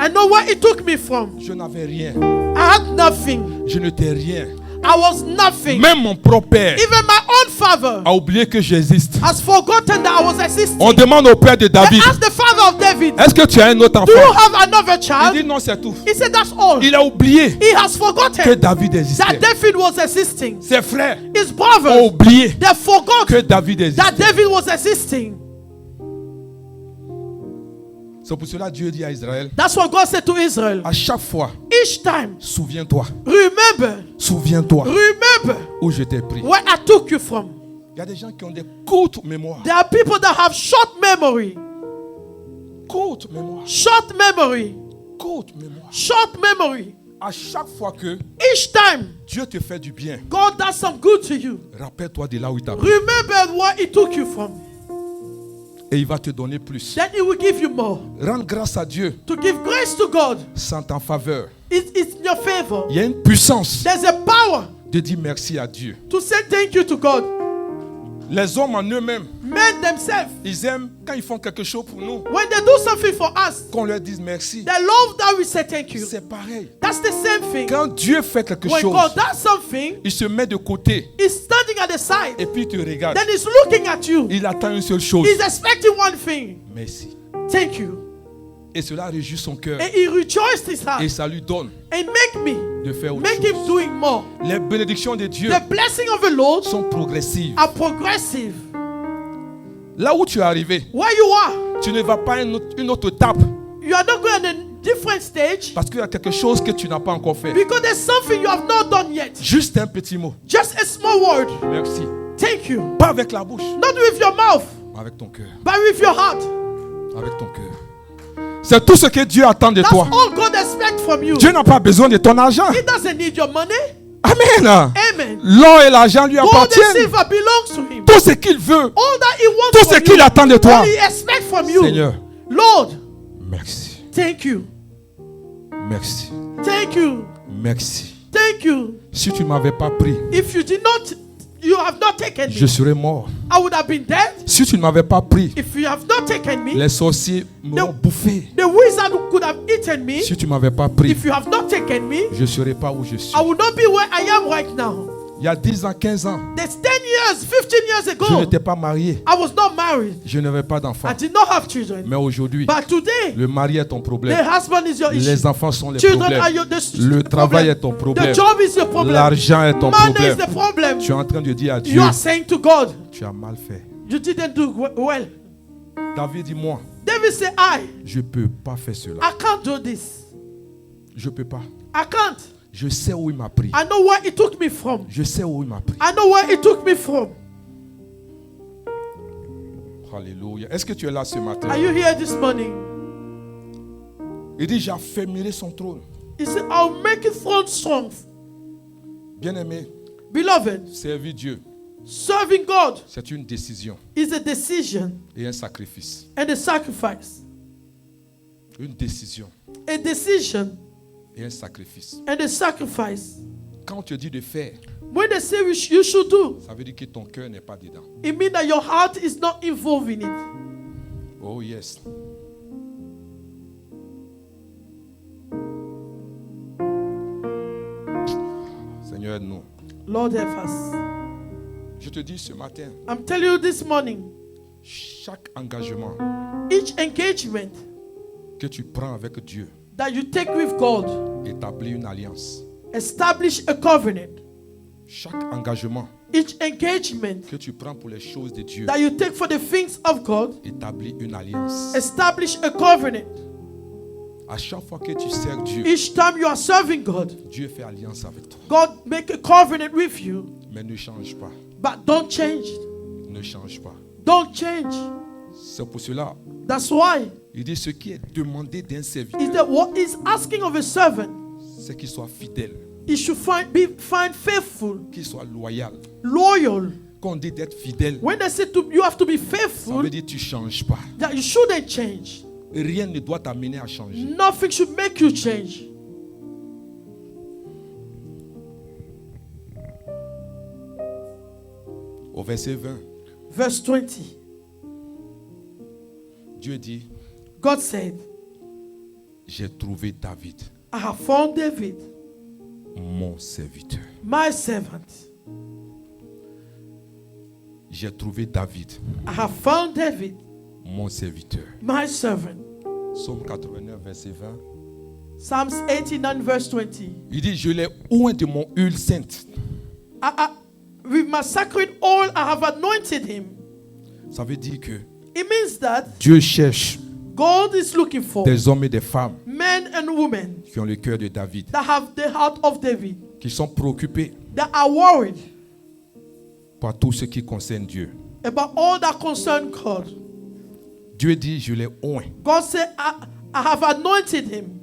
I know where it took me from. Je n'avais rien. I had nothing. Je n'étais rien. I was nothing. Même mon propre père Even my own father a oublié que j'existe. has forgotten that I was existing. On demande au père de They David, asked the father of David, est-ce que tu as un autre do you enfant? have another Il child? dit non, c'est tout. He said, that's all. Il a oublié He has que forgotten David existait. that David was existing. Ses frères His ont brothers, oublié they forgot que David existait. that David was existing. C'est pour cela que Dieu dit à Israël, That's what God said to Israel. à chaque fois, Each time, souviens-toi, remember, souviens-toi remember où je t'ai pris. where I took you from. Il y a des gens qui ont des courtes mémoires. There are people that have short memory. Courte mémoire. Short memory. Courte mémoire. Short memory. À chaque fois que Each time Dieu te fait du bien, God does some good to you, rappelle-toi de là où il t'a pris. remember where He took you from. Et il va te donner plus. Then He will give you more. Rends grâce à Dieu To give grace to God, sans en faveur. it's in your favor. Il y a une puissance There's a power de dire merci à Dieu. to say thank you to God. Les hommes en eux-mêmes, Men themselves, ils aiment quand ils font quelque chose pour nous, when they do something for us, qu'on leur dise merci. they love that we say thank you. C'est pareil. That's the same thing. Quand Dieu fait quelque When chose, God does something, il se met de côté He's standing at the side. et puis il te regarde. Then He's looking at you. Il attend une seule chose. He's expecting one thing. Merci. Thank you. Et cela réjouit son cœur. And He rejoiced His heart. Et ça lui donne And make me, de faire autre make Him chose. doing more. Les bénédictions de Dieu The blessing of the Lord sont progressives. are progressive. Là où tu es arrivé, Where you are, tu ne vas pas à une autre étape you are not going on a different stage parce qu'il y a quelque chose que tu n'as pas encore fait. because there's something you have not done yet. Juste un petit mot. Just a small word. Merci. Thank you. Pas avec la bouche, Not with your mouth, mais avec ton cœur. but with your heart. Avec ton cœur. C'est tout ce que Dieu attend de That's toi. all God expects from you. Dieu n'a pas besoin de ton argent. He doesn't need your money. Amen. Amen. L'or et l'argent lui Gold and appartiennent. silver belongs to Him. Tout ce qu'il veut, All that He wants tout ce from qu'il you, attend de toi. all He expects from you. Seigneur, Lord, merci. thank you. Merci. Thank you. Merci. Thank you. Si tu ne m'avais pas pris, If you did not, you have not taken je me, serais mort. I would have been dead. Si tu ne m'avais pas pris, If you have not taken me, les sorciers m'auraient bouffé. the wizard could have eaten me. Si tu ne m'avais pas pris, If you have not taken me, je ne serais pas où je suis. I would not be where I am right now. Il y a 10 ans, 15 ans, There's 10 years, 15 years je ago, n'étais pas marié. I was not married. Je n'avais pas d'enfants. I did not have children. Mais aujourd'hui, But today, le mari est ton the problème. husband is your issue. Les enfants sont les Children problèmes. are your Le travail problem. est ton problème. The job is your problem. L'argent est ton Money problème. is the problem. Tu es en train de dire à You Dieu, are saying to God, tu as mal fait. you didn't do well. David dit, moi, David said, je ne peux pas faire cela. I can't do this. Je ne peux pas. I can't. Je sais où il m'a pris. I know where it took me from. Je sais où il m'a pris. I know where it took me from. Alléluia. Est-ce que tu es là ce matin? Are you here this morning? Il dit, j'affermirai son trône. He said, I'll make it throne strong. Bien-aimé, Beloved, servir Dieu, serving God c'est une décision is a decision et un sacrifice. and a sacrifice. Une décision A decision et un sacrifice. and a sacrifice. Quand on te dit de faire, When they say you should do, ça veut dire que ton cœur n'est pas dedans. it means that your heart is not involved in it. Oh yes. Seigneur, aide-nous. Lord help us. Je te dis ce matin, I'm telling you this morning, chaque engagement each engagement que tu prends avec Dieu that you take with God, établit une alliance. establish a covenant. Chaque engagement Each engagement que tu prends pour les choses de Dieu that you take for the things of God, établit une alliance. establish a covenant. À chaque fois que tu sers Dieu, Each time you are serving God, Dieu fait alliance avec toi. God make a covenant with you, Mais ne change pas. but don't change. Ne change pas. Don't change. C'est pour cela, That's why il dit ce qui est demandé d'un is serviteur, that what is asking of a servant c'est qu'il soit fidèle. he should be find faithful, qu'il soit loyal. loyal. Quand on dit d'être fidèle, When they say you have to be ça faithful, veut dire que tu ne changes pas. that you shouldn't change. Rien ne doit t'amener à changer. Nothing should make you change. Au verset 20, Verse 20, Dieu dit, God said, j'ai trouvé David, I have found David, mon serviteur. my servant. J'ai trouvé David, I have found David, mon serviteur. my servant. Psaume 89, verset 20. Psalms 89, verse 20. Il dit, je l'ai oint de mon huile sainte. With my sacred oil, I have anointed him. Ça veut dire que It means that Dieu cherche God is looking for des hommes et des femmes men and women qui ont le cœur de David, that have the heart of David, qui sont préoccupés that are worried par tout ce qui concerne Dieu. about all that concern God. Dieu dit, je l'ai oint. God said, I have anointed him.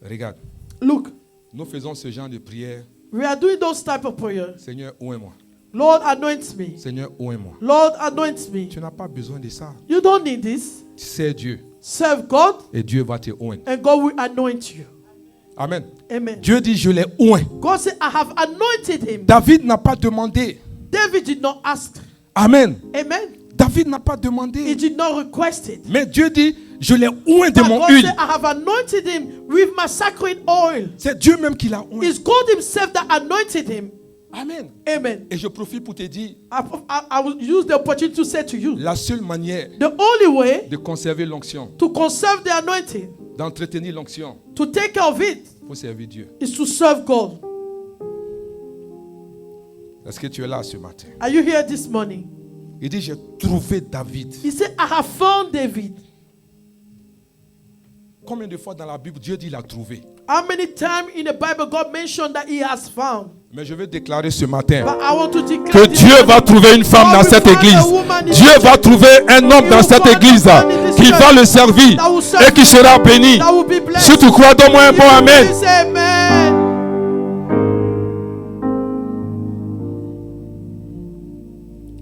Regarde, Look, nous faisons ce genre de prière. we are doing those type of prayers. Seigneur, oint-moi. Lord, anoint me. Seigneur, oint-moi. Lord, anoint me. Tu n'as pas besoin de ça. You don't need this. C'est Dieu. Serve God, Et Dieu va te oindre. and God will anoint you. Amen. Amen. Dieu dit, je l'ai oint. God said, I have anointed him. David n'a pas demandé. David did not ask. Amen. Amen. David n'a pas He demandé. did not request it. Mais Dieu dit, je l'ai oint de But mon God huile. said, I have anointed him with my sacred oil. C'est Dieu même qui l'a oint. It's God himself that anointed him. Amen. Amen. Et je profite pour te dire, I will use the opportunity to say to you, la seule manière the only way de conserver l'onction, to conserve the anointing, d'entretenir l'onction, to take care of it, il faut servir Dieu. is to serve God. Est-ce que tu es là ce matin? Are you here this morning? Il dit, j'ai trouvé David. He said, I have found David. Combien de fois dans la Bible Dieu dit il a trouvé? How many times in the Bible God mentioned that he has found? Mais je vais déclarer ce matin But I want to declare que this Dieu morning, va trouver une femme God dans will cette find a église. woman in Dieu this va church. trouver un homme He dans will cette find a église man in this qui church va le servir that will serve et qui sera béni. that will be blessed. Si tu crois, donne-moi un If bon you amen. please say amen.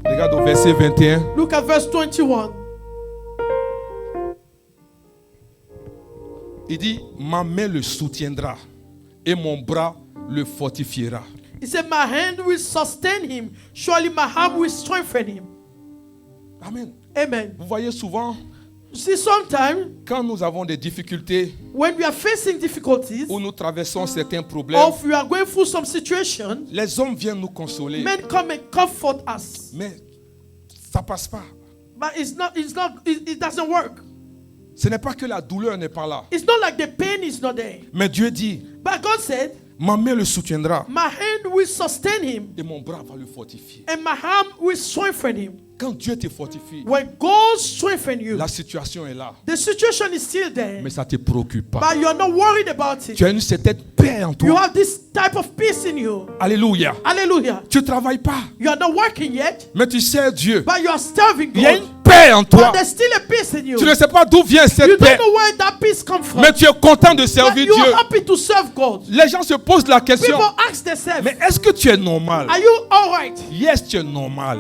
Regarde au verset 21. Look at verse 21. Il dit, ma main le soutiendra et mon bras le fortifiera. He said, my hand will sustain him. Surely my arm will strengthen him. Amen. Amen. Vous voyez souvent, You see, sometimes quand nous avons des difficultés when we are facing difficulties, ou nous traversons certains problèmes, or if we are going through some situation, les hommes viennent nous consoler. men come and comfort us. Mais ça passe pas. But it doesn't work. Ce n'est pas que la douleur n'est pas là. It's not like the pain is not there. Mais Dieu dit, But God said, ma main le soutiendra my hand will sustain him et mon bras va le fortifier. and my arm will strengthen him. Quand Dieu te fortifie, When God strengthens you, la situation est là. the situation is still there. Mais ça ne te préoccupe pas. But you're not worried about Tu it. as une certaine paix en You toi. have this type of peace in you. Alléluia. Hallelujah. Tu ne travailles pas, You are not working yet, mais tu sers Dieu. but you are serving Il y a God. une paix en toi. But there's still a peace in you. Tu ne sais pas d'où vient You cette don't paix, know where that peace comes from. mais tu es content de But servir you Dieu. are happy to serve God. Les gens se posent la question, People ask themselves, mais est-ce que tu es normal? are you alright? Yes, tu es normal.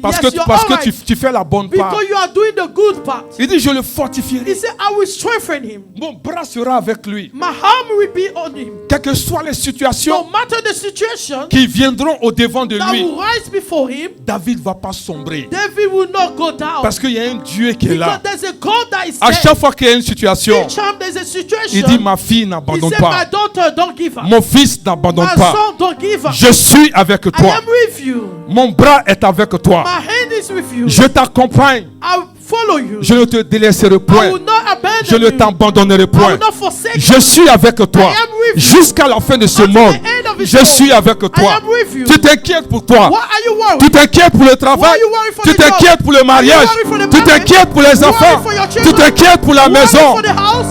Parce Yes, que, you're parce que alright. tu fais la bonne part. Because you are doing the good part. Il dit, je le He fortifierai. said, I will strengthen him. Mon bras sera avec lui. My arm will be on him. Quelles que soient les situations No matter the situation qui viendront au devant de that lui, will rise before him, David ne va pas sombrer. David will not go down. Parce qu'il y a un Dieu qui est Because là. there's a God that is À there. chaque fois qu'il y a une situation, Each time there's a situation, il dit, ma fille he n'abandonne said, my pas. daughter, don't give up. Mon fils n'abandonne My pas. son, don't give up. Je suis avec I toi. am with you. Mon bras est avec toi. My hand is with you. Je t'accompagne. I'll follow you. Je ne te délaisserai I point. will not abandon Je ne you. t'abandonnerai I point. will not forsake Je you. suis avec toi. I am with you. Jusqu'à la fin de ce Until monde. the end of his Je world. suis avec toi. I am with you. Tu t'inquiètes pour toi. What are you worried? Tu t'inquiètes pour le Why travail. are you worried for Tu the job? t'inquiètes pour le mariage. Are you worried for the Tu marriage? t'inquiètes pour les You enfants. worried for your Tu children? t'inquiètes pour la You worried maison. for the house?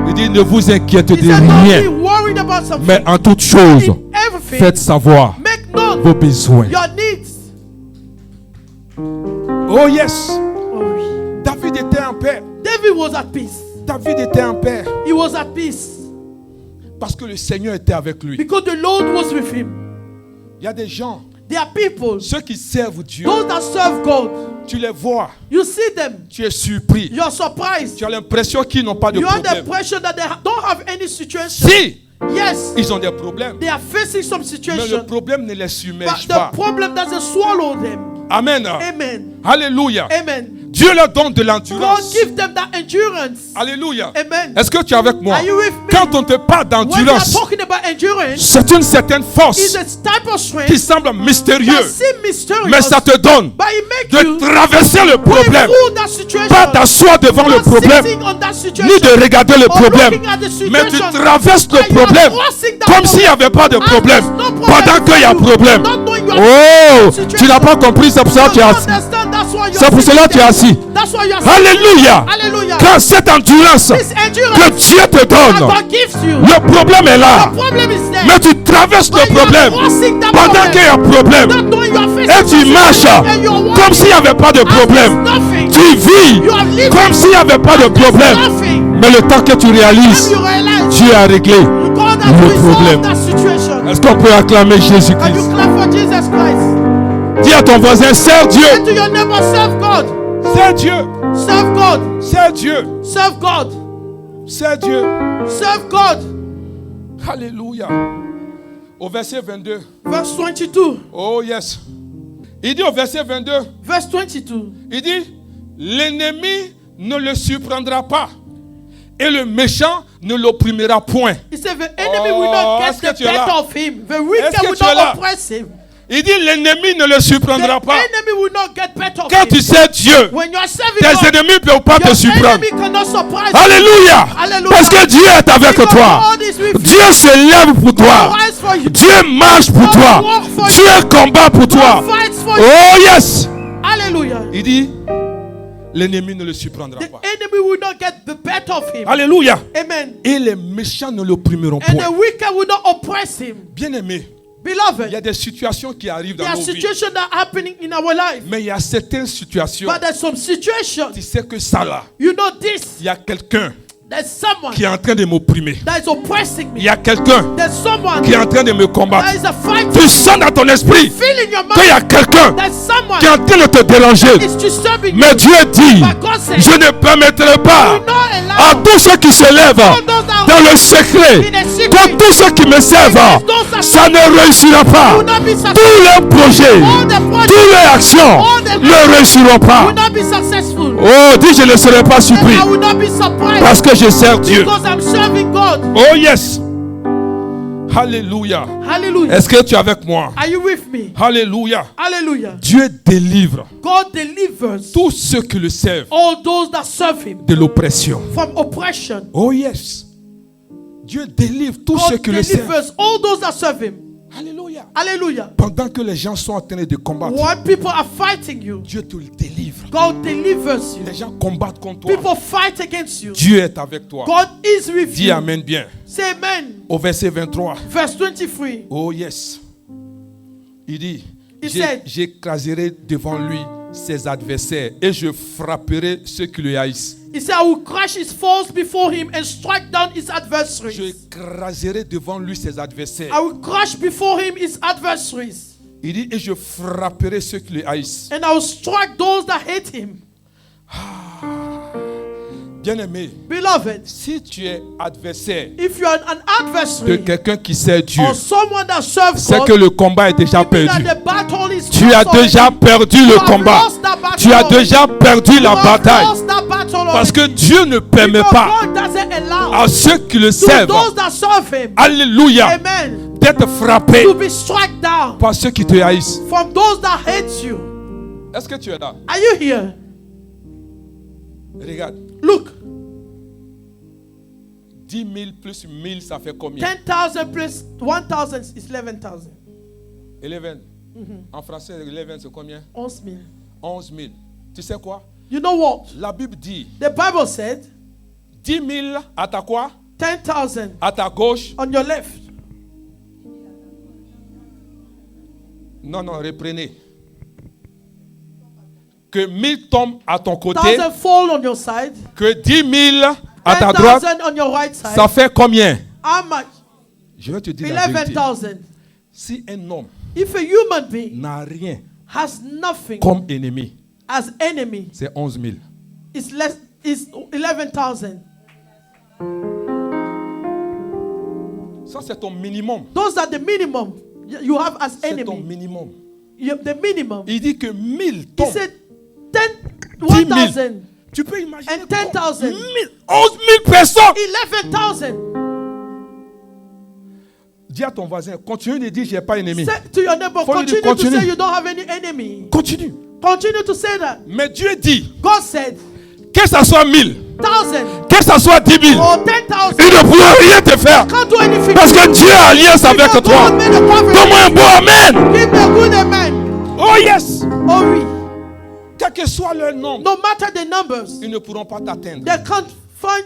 Il dit, ne vous inquiétez He de said, don't be rien. worried about something. Mais en toutes choses, In everything, faites savoir make known vos besoins. your needs. Oh yes. Oh, oui. David était en paix. David was at peace. David était en paix. He was at peace. Parce que le Seigneur était avec lui. Because the Lord was with him. Il y a des gens, There are people, ceux qui servent Dieu, those that serve God. tu les vois, You see them. tu es surpris. You are surprised. Tu as l'impression qu'ils n'ont pas de You have the problème. impression that they don't have any situation. Si, Yes, ils ont des problèmes. they are facing some Mais le situation. problème ne les But submerge the pas. problem doesn't swallow them. Amen. Amen. Alléluia. Amen. Dieu leur donne de God l'endurance. give them that endurance. Alléluia. Amen. Est-ce que tu es avec moi? Are you with me? Quand on te parle When we are d'endurance, talking about endurance, c'est une certaine it's force a type of qui strength semble that mystérieuse, seems mysterious, mais ça te donne but it makes de you traverser le going problème, through that situation, pas d'asseoir devant le not problème, sitting on that ni situation, de regarder le or problème, looking at the mais tu situation, traverses but le you are problème crossing that comme s'il n'y avait pas de and problème, there's no problem pendant qu'il y a for you, problème. not knowing you are Oh, tu n'as pas compris, c'est pour ça que tu es assis. understand, that's why you C'est are pour cela que tu es assis. That's why you are Alléluia. Hallelujah. Quand cette endurance This endurance que Dieu te that donne, God gives you, le problème est the là, problem is there. mais tu traverses But le you are problème crossing that pendant problem, qu'il y a problème. not knowing you are facing Et tu that marches situation, and you are walking comme s'il n'y avait pas de as there's problème. nothing. Tu vis You are living comme s'il n'y avait pas de as there's problème. nothing. Mais le temps que tu When réalises, you realize Dieu a réglé God has le resolved problème. that situation. Est-ce qu'on peut acclamer Can you Jésus-Christ? clap for Jesus Christ? Dis à ton voisin, sers Dieu. Say to your neighbor, serve God. Sers Dieu. Serve God. Sers Dieu. Serve God. Sers Dieu. Serve God. Alléluia. Au verset 22. Verse 22. Oh yes. Il dit au verset 22. Verse 22. Il dit, l'ennemi ne le surprendra pas et le méchant ne l'opprimera point. He said the enemy will not est-ce que get tu the es là? better of him. The Est-ce wicked que will tu es là? not oppress him. Il dit, l'ennemi ne le The surprendra pas. enemy will not get better of Quand him. tu sais Dieu, When you are serving tes God, ennemis ne peuvent pas te your surprendre. enemy cannot surprise you. Alléluia. Hallelujah. Parce que Dieu est avec Because toi. God is with you. Dieu se lève pour toi. Rise for you. Dieu marche pour God toi. walk for Dieu combat pour toi. God fights for you. Oh yes. Hallelujah. Il dit, l'ennemi ne le surprendra The pas. enemy will not get the better of him. Alléluia. Amen. Et les méchants ne l'opprimeront And point. the wicked will not oppress him. Bien-aimé, il y Beloved, a des situations qui arrivent dans there are nos vies. situations that are happening in our life. Mais il y a certaines situations, But there's some situations, tu sais que ça là, you know this, il y a quelqu'un there's someone qui est en train de m'opprimer. that is oppressing Il me. y a quelqu'un There's someone qui est en train de me that combattre. is a fight. Tu sens dans ton esprit Feel in your qu'il y a mind. quelqu'un There's someone qui est en train de te déranger. is disturbing Mais you. Dieu dit, But God said, je ne permettrai pas will not à allow tous ceux qui se lèvent dans le secret, in a secret, que tous ceux qui me servent, ça ne réussira pas. will not be Tous successful. leurs projets, All the toutes projects leurs actions ne réussiront pas. will not be successful. Oh, dis, je ne serai pas And surpris I will not be surprised parce que je sers Dieu. because I'm serving God. Oh yes. Alléluia. Hallelujah. Est-ce que tu es avec moi? Are you with me? Alléluia. Hallelujah. Dieu délivre God delivers tous ceux qui le servent all those that serve him de l'oppression. from oppression. Oh yes. Dieu délivre tous ceux God qui le servent. delivers all those that serve him. Alléluia. Hallelujah. Pendant que les gens sont en train de combattre, When people are fighting you, Dieu te le délivre. God delivers you. Les gens combattent contre toi. People fight against you. Dieu est avec toi. God is with Dis you. amen bien. Say amen. Au verset 23. Verse 23. Oh yes. Il dit, He said, j'écraserai devant lui ses adversaires et je frapperai ceux qui le haïssent. He said, I will crush his foes before him and strike down his Je adversaries. écraserai devant lui ses adversaires. I will crush before him his adversaries. Il dit, et je frapperai ceux qui le haïssent. And I will strike those that hate him. Bien-aimé, Beloved, si tu es adversaire if you are an de adversary quelqu'un qui sert Dieu, or someone that serves c'est God, que le combat est déjà it means that perdu. the battle is Tu as lost already. déjà perdu You le have combat. lost that battle Tu as already. déjà perdu You la have bataille. lost that battle Parce que already. Dieu ne permet Because pas God doesn't allow à ceux qui le to servent, those that serve him, alléluia, amen, d'être frappés to be struck down par ceux qui te haïssent. from those that hate you. Est-ce que tu es là? Are you here? Regarde, Look, 10 000 plus 1000, ça fait combien? 10,000 plus 1,000 is 11,000. 11. En français, 11 c'est combien? 11,000. 11 000. Tu sais quoi? You know what? La Bible dit The Bible said 10 000 à ta quoi? 10,000 À ta gauche. on your left. Non, non, reprenez. Que 1000 tombent à ton côté. 1,000 fall on your side. Que 10 000 à ta droite. 10,000 on your right side. Ça fait combien? How much? Je vais te dire la vérité. 11,000. Si un homme If a human being n'a rien has nothing comme ennemi, as enemy, c'est 11 000. it's 11,000. Ça, c'est ton minimum. Those are the minimum you have as C'est ton enemy. minimum. You have the minimum. Il dit que 1000 He tombent. said 10 000. 1,000 Tu peux imaginer and 10,000. 11 000 personnes. 11,000. Dis à ton voisin, continue de dire, je n'ai pas ennemi. Say to your neighbor, Faut lui dire, continue to continue. say you don't have any enemy. Continue. Continue to say that. Mais Dieu dit, God said que ça soit 1000, 1,000 que ça soit 10 000, or 10,000. il ne pourra rien te faire. Can't do anything. Parce que Dieu a alliance avec Because toi. God made a covenant. Donne-moi un beau amen. Give me a good amen. Oh yes. Oh oui. Quel que soit leur nombre, No matter the numbers, ils ne pourront pas t'atteindre. they can't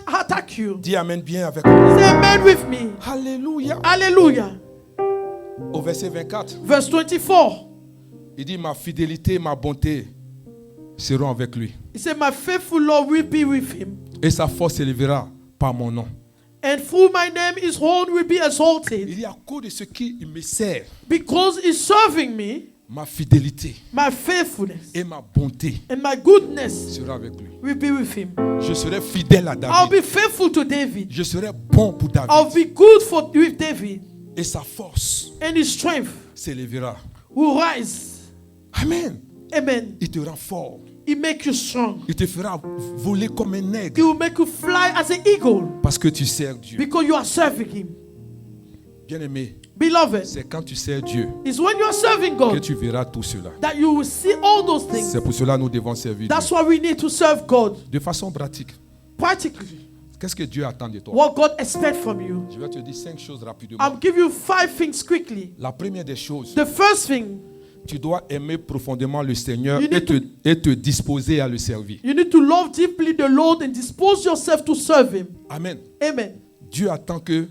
attack you. Dis amen bien avec moi. Say amen with me. Alléluia. Hallelujah. Au verset 24, Verse 24. il dit, ma fidélité, ma bonté seront avec lui. He said, my faithful Lord will be with him. Et sa force s'élèvera par mon nom. And through my name his horn will be exalted. Il dit, à cause de ce qui me sert, Because he's serving me, ma fidélité my faithfulness et ma bonté and my goodness sera avec lui. will be with him. Je serai fidèle à I'll David. be faithful to David. Je serai bon pour I'll David. be good with David. Et sa force And his strength s'élèvera. will rise. Amen. Amen. Il te rend fort. He make you strong. Il te fera voler comme un He aigle. will make you fly as an eagle Parce que tu sers Dieu. because you are serving him. Bien-aimé, Beloved, c'est quand tu sers Dieu it's when you are serving que God tu verras tout cela. that you will see all those things. C'est pour cela que nous devons servir That's Dieu. why we need to serve God De façon pratique, practically. qu'est-ce que Dieu attend de toi? What God expects from you. Je vais te dire 5 choses rapidement. I'll give you 5 things quickly. La première des choses, The first thing, tu dois aimer profondément le Seigneur You need et te disposer à le servir. you need to love deeply the Lord and dispose yourself to serve him. Amen. Amen. Dieu attend que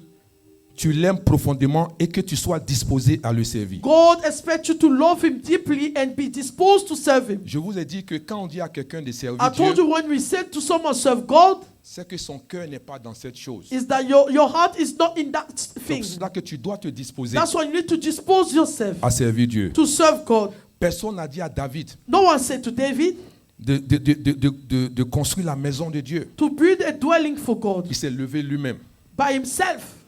tu l'aimes profondément et que tu sois disposé à le servir. God expects you to love him deeply and be disposed to serve him. Je vous ai dit que quand on dit à quelqu'un de servir I told Dieu, you when we said to someone serve God, c'est que son cœur n'est pas dans cette chose. is that your heart is not in that Donc thing. c'est là que tu dois te disposer That's why you need to dispose yourself à servir Dieu. to serve God. Personne n'a dit à David No one said to David de construire la maison de Dieu. to build a dwelling for God Il s'est levé lui-même. by himself.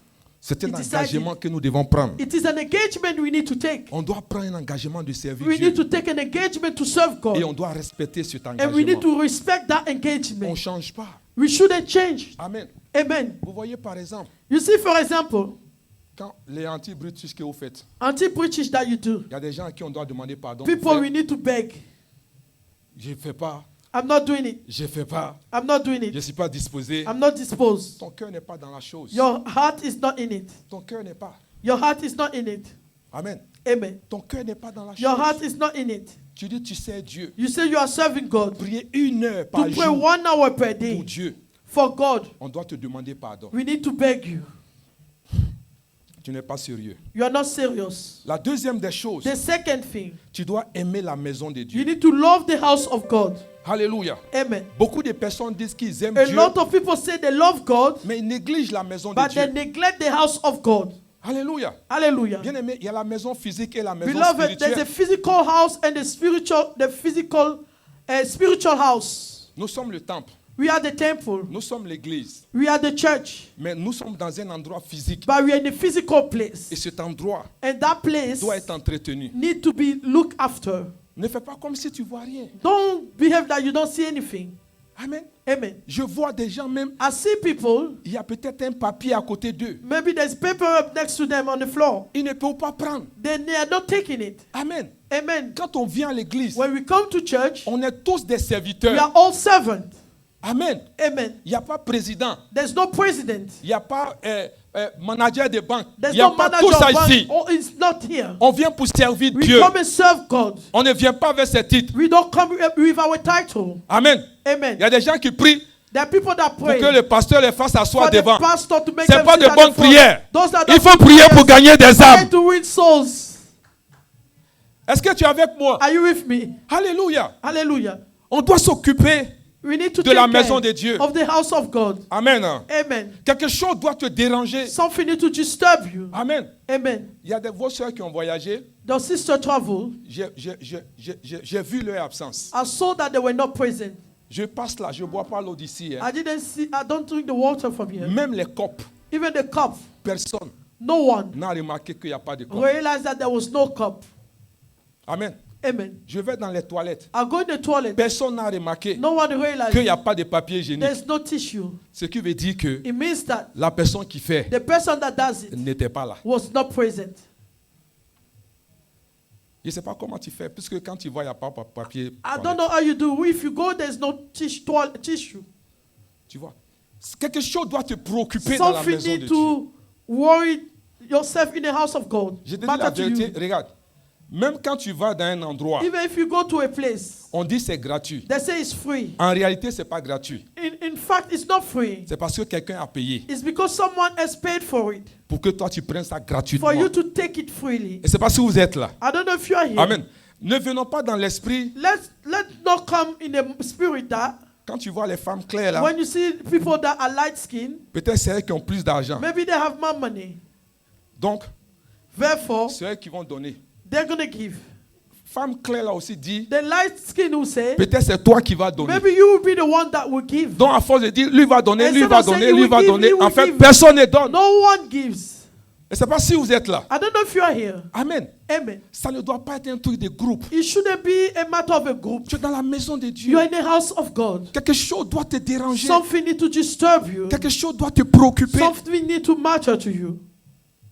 C'est un He decided. engagement que nous devons prendre. It is an engagement we need to take. On doit prendre un engagement de servir We Dieu. need to take an engagement to serve Et God. on doit respecter cet And we need engagement. to respect that On ne engagement. change pas. We shouldn't change. Amen. Amen. Vous voyez par exemple, You see, for example, quand les anti-British que vous faites, anti-British that you do, il y a des gens à qui on doit demander pardon. people we need to beg. Je ne fais pas, I'm not doing it. je ne fais pas, I'm not doing je ne it. suis pas disposé. I'm not disposed. Ton cœur n'est pas dans la chose. Your heart is not in it. Ton cœur n'est pas. Your heart is not in it. Amen. Amen. Ton cœur n'est pas dans la Your heart chose. is not in it. Tu dis tu sais Dieu. You say you are serving God. Prier 1 heure To par pray jour 1 hour per pour day Dieu. for God, On doit te demander pardon. we need to beg you. Tu n'es pas sérieux. You are not serious. La deuxième des choses, The second thing, tu dois aimer la maison de you Dieu. need to love the house of God. Alléluia. Amen. Beaucoup de personnes disent qu'ils aiment A Dieu, lot of people say they love God, mais ils négligent la maison de but they Dieu. neglect the house of God. Alléluia. Hallelujah. Bien aimé, il y a la maison physique et la maison Beloved, there's a spirituelle. physical house and the spiritual house. Nous sommes le temple, We are the temple. nous sommes l'église, We are the church. mais nous sommes dans un endroit physique. But we are in a physical place. Et cet endroit And that place doit être entretenu. need to be looked after. Ne fais pas comme si tu vois rien. Don't behave that you don't see anything. Amen. Amen. Je vois des gens même, I see people, il y a peut-être un papier à côté d'eux. maybe there's paper up next to them on the floor. Ils ne peuvent pas prendre. They are not taking it. Amen. Amen. Quand on vient à l'église, When we come to church, on est tous des we serviteurs. are all servants. Amen. Amen. Il n'y a pas président. There's no president. Il n'y a pas manager de banque. Il There's n'y a no pas manager tout ça of bank. ici. Oh, it's not here. On vient pour servir We Dieu. come and serve God. On ne vient pas avec ses titres. We don't come with our title. Amen. Amen. Il y a des gens qui prient There are people that pour pray que le pasteur les fasse asseoir for the devant. pastor to make Ce n'est them pas sit de at bonnes the front. prières. Those are Il not faut good prier pour prayers. gagner des Try âmes. to win souls. Est-ce que tu es avec moi? Are you with me? Alléluia. Hallelujah. On doit s'occuper We need to de la take maison care de Dieu. of the house of God. Amen. Amen. Quelque chose doit te déranger. Something need to disturb you. Amen. Amen. Il y a vos soeurs qui ont voyagé. The sister traveled. J'ai vu leur absence. I saw that they were not present. Je passe là, je ne bois pas l'eau d'ici. Hein. I don't drink the water from here. Même les copes, Even the cup, personne no one n'a remarqué qu'il n'y a pas de copes. realized that there was no cup. Amen. Amen. Je vais dans les toilettes. I go in the toilet. Personne n'a remarqué No one qu'il realized n'y a pas de papier hygiénique. there's no tissue. Ce qui veut dire que It means that la personne qui fait the person that does it n'était pas là. was not present. Je ne sais pas comment tu fais, puisque quand tu vois, il n'y a pas de papier. I don't know how you do. If you go, there's no tissue. Tu vois. Quelque chose doit te préoccuper dans la Something maison de need Dieu. to worry yourself in the house of God. Je te dis la Matter to vérité, you. regarde. Même quand tu vas dans un endroit, Even if you go to a place, on dit c'est gratuit. they say it's free. En réalité, ce n'est pas gratuit. In fact, it's not free. C'est parce que quelqu'un a payé It's because someone has paid for it. pour que toi tu prennes ça gratuitement. For you to take it freely. Et c'est parce que vous êtes là. I don't know if you are here. Amen. Ne venons pas dans l'esprit. Let's not come in the spirit that Quand tu vois les femmes claires là, when you see people that are light skinned, peut-être c'est elles qui ont plus d'argent. maybe they have more money. Donc, Therefore, c'est elles qui vont donner. they're going to give. Femme claire là aussi dit, The light skin will say, peut-être c'est toi qui vas donner. maybe you will be the one that will give. Donc à force de dire, lui va donner, lui Instead va of saying donner, you lui will va give, donner, you will en fait give. personne ne donne. No one gives. Et c'est pas si vous êtes là. I don't know if you are here. Amen. Amen. Ça ne doit pas être un truc de groupe. It shouldn't be a matter of a group. Tu es dans la maison de Dieu. You are in the house of God. Quelque chose doit te déranger. Something need to disturb you. Quelque chose doit te préoccuper. Something need to matter to you.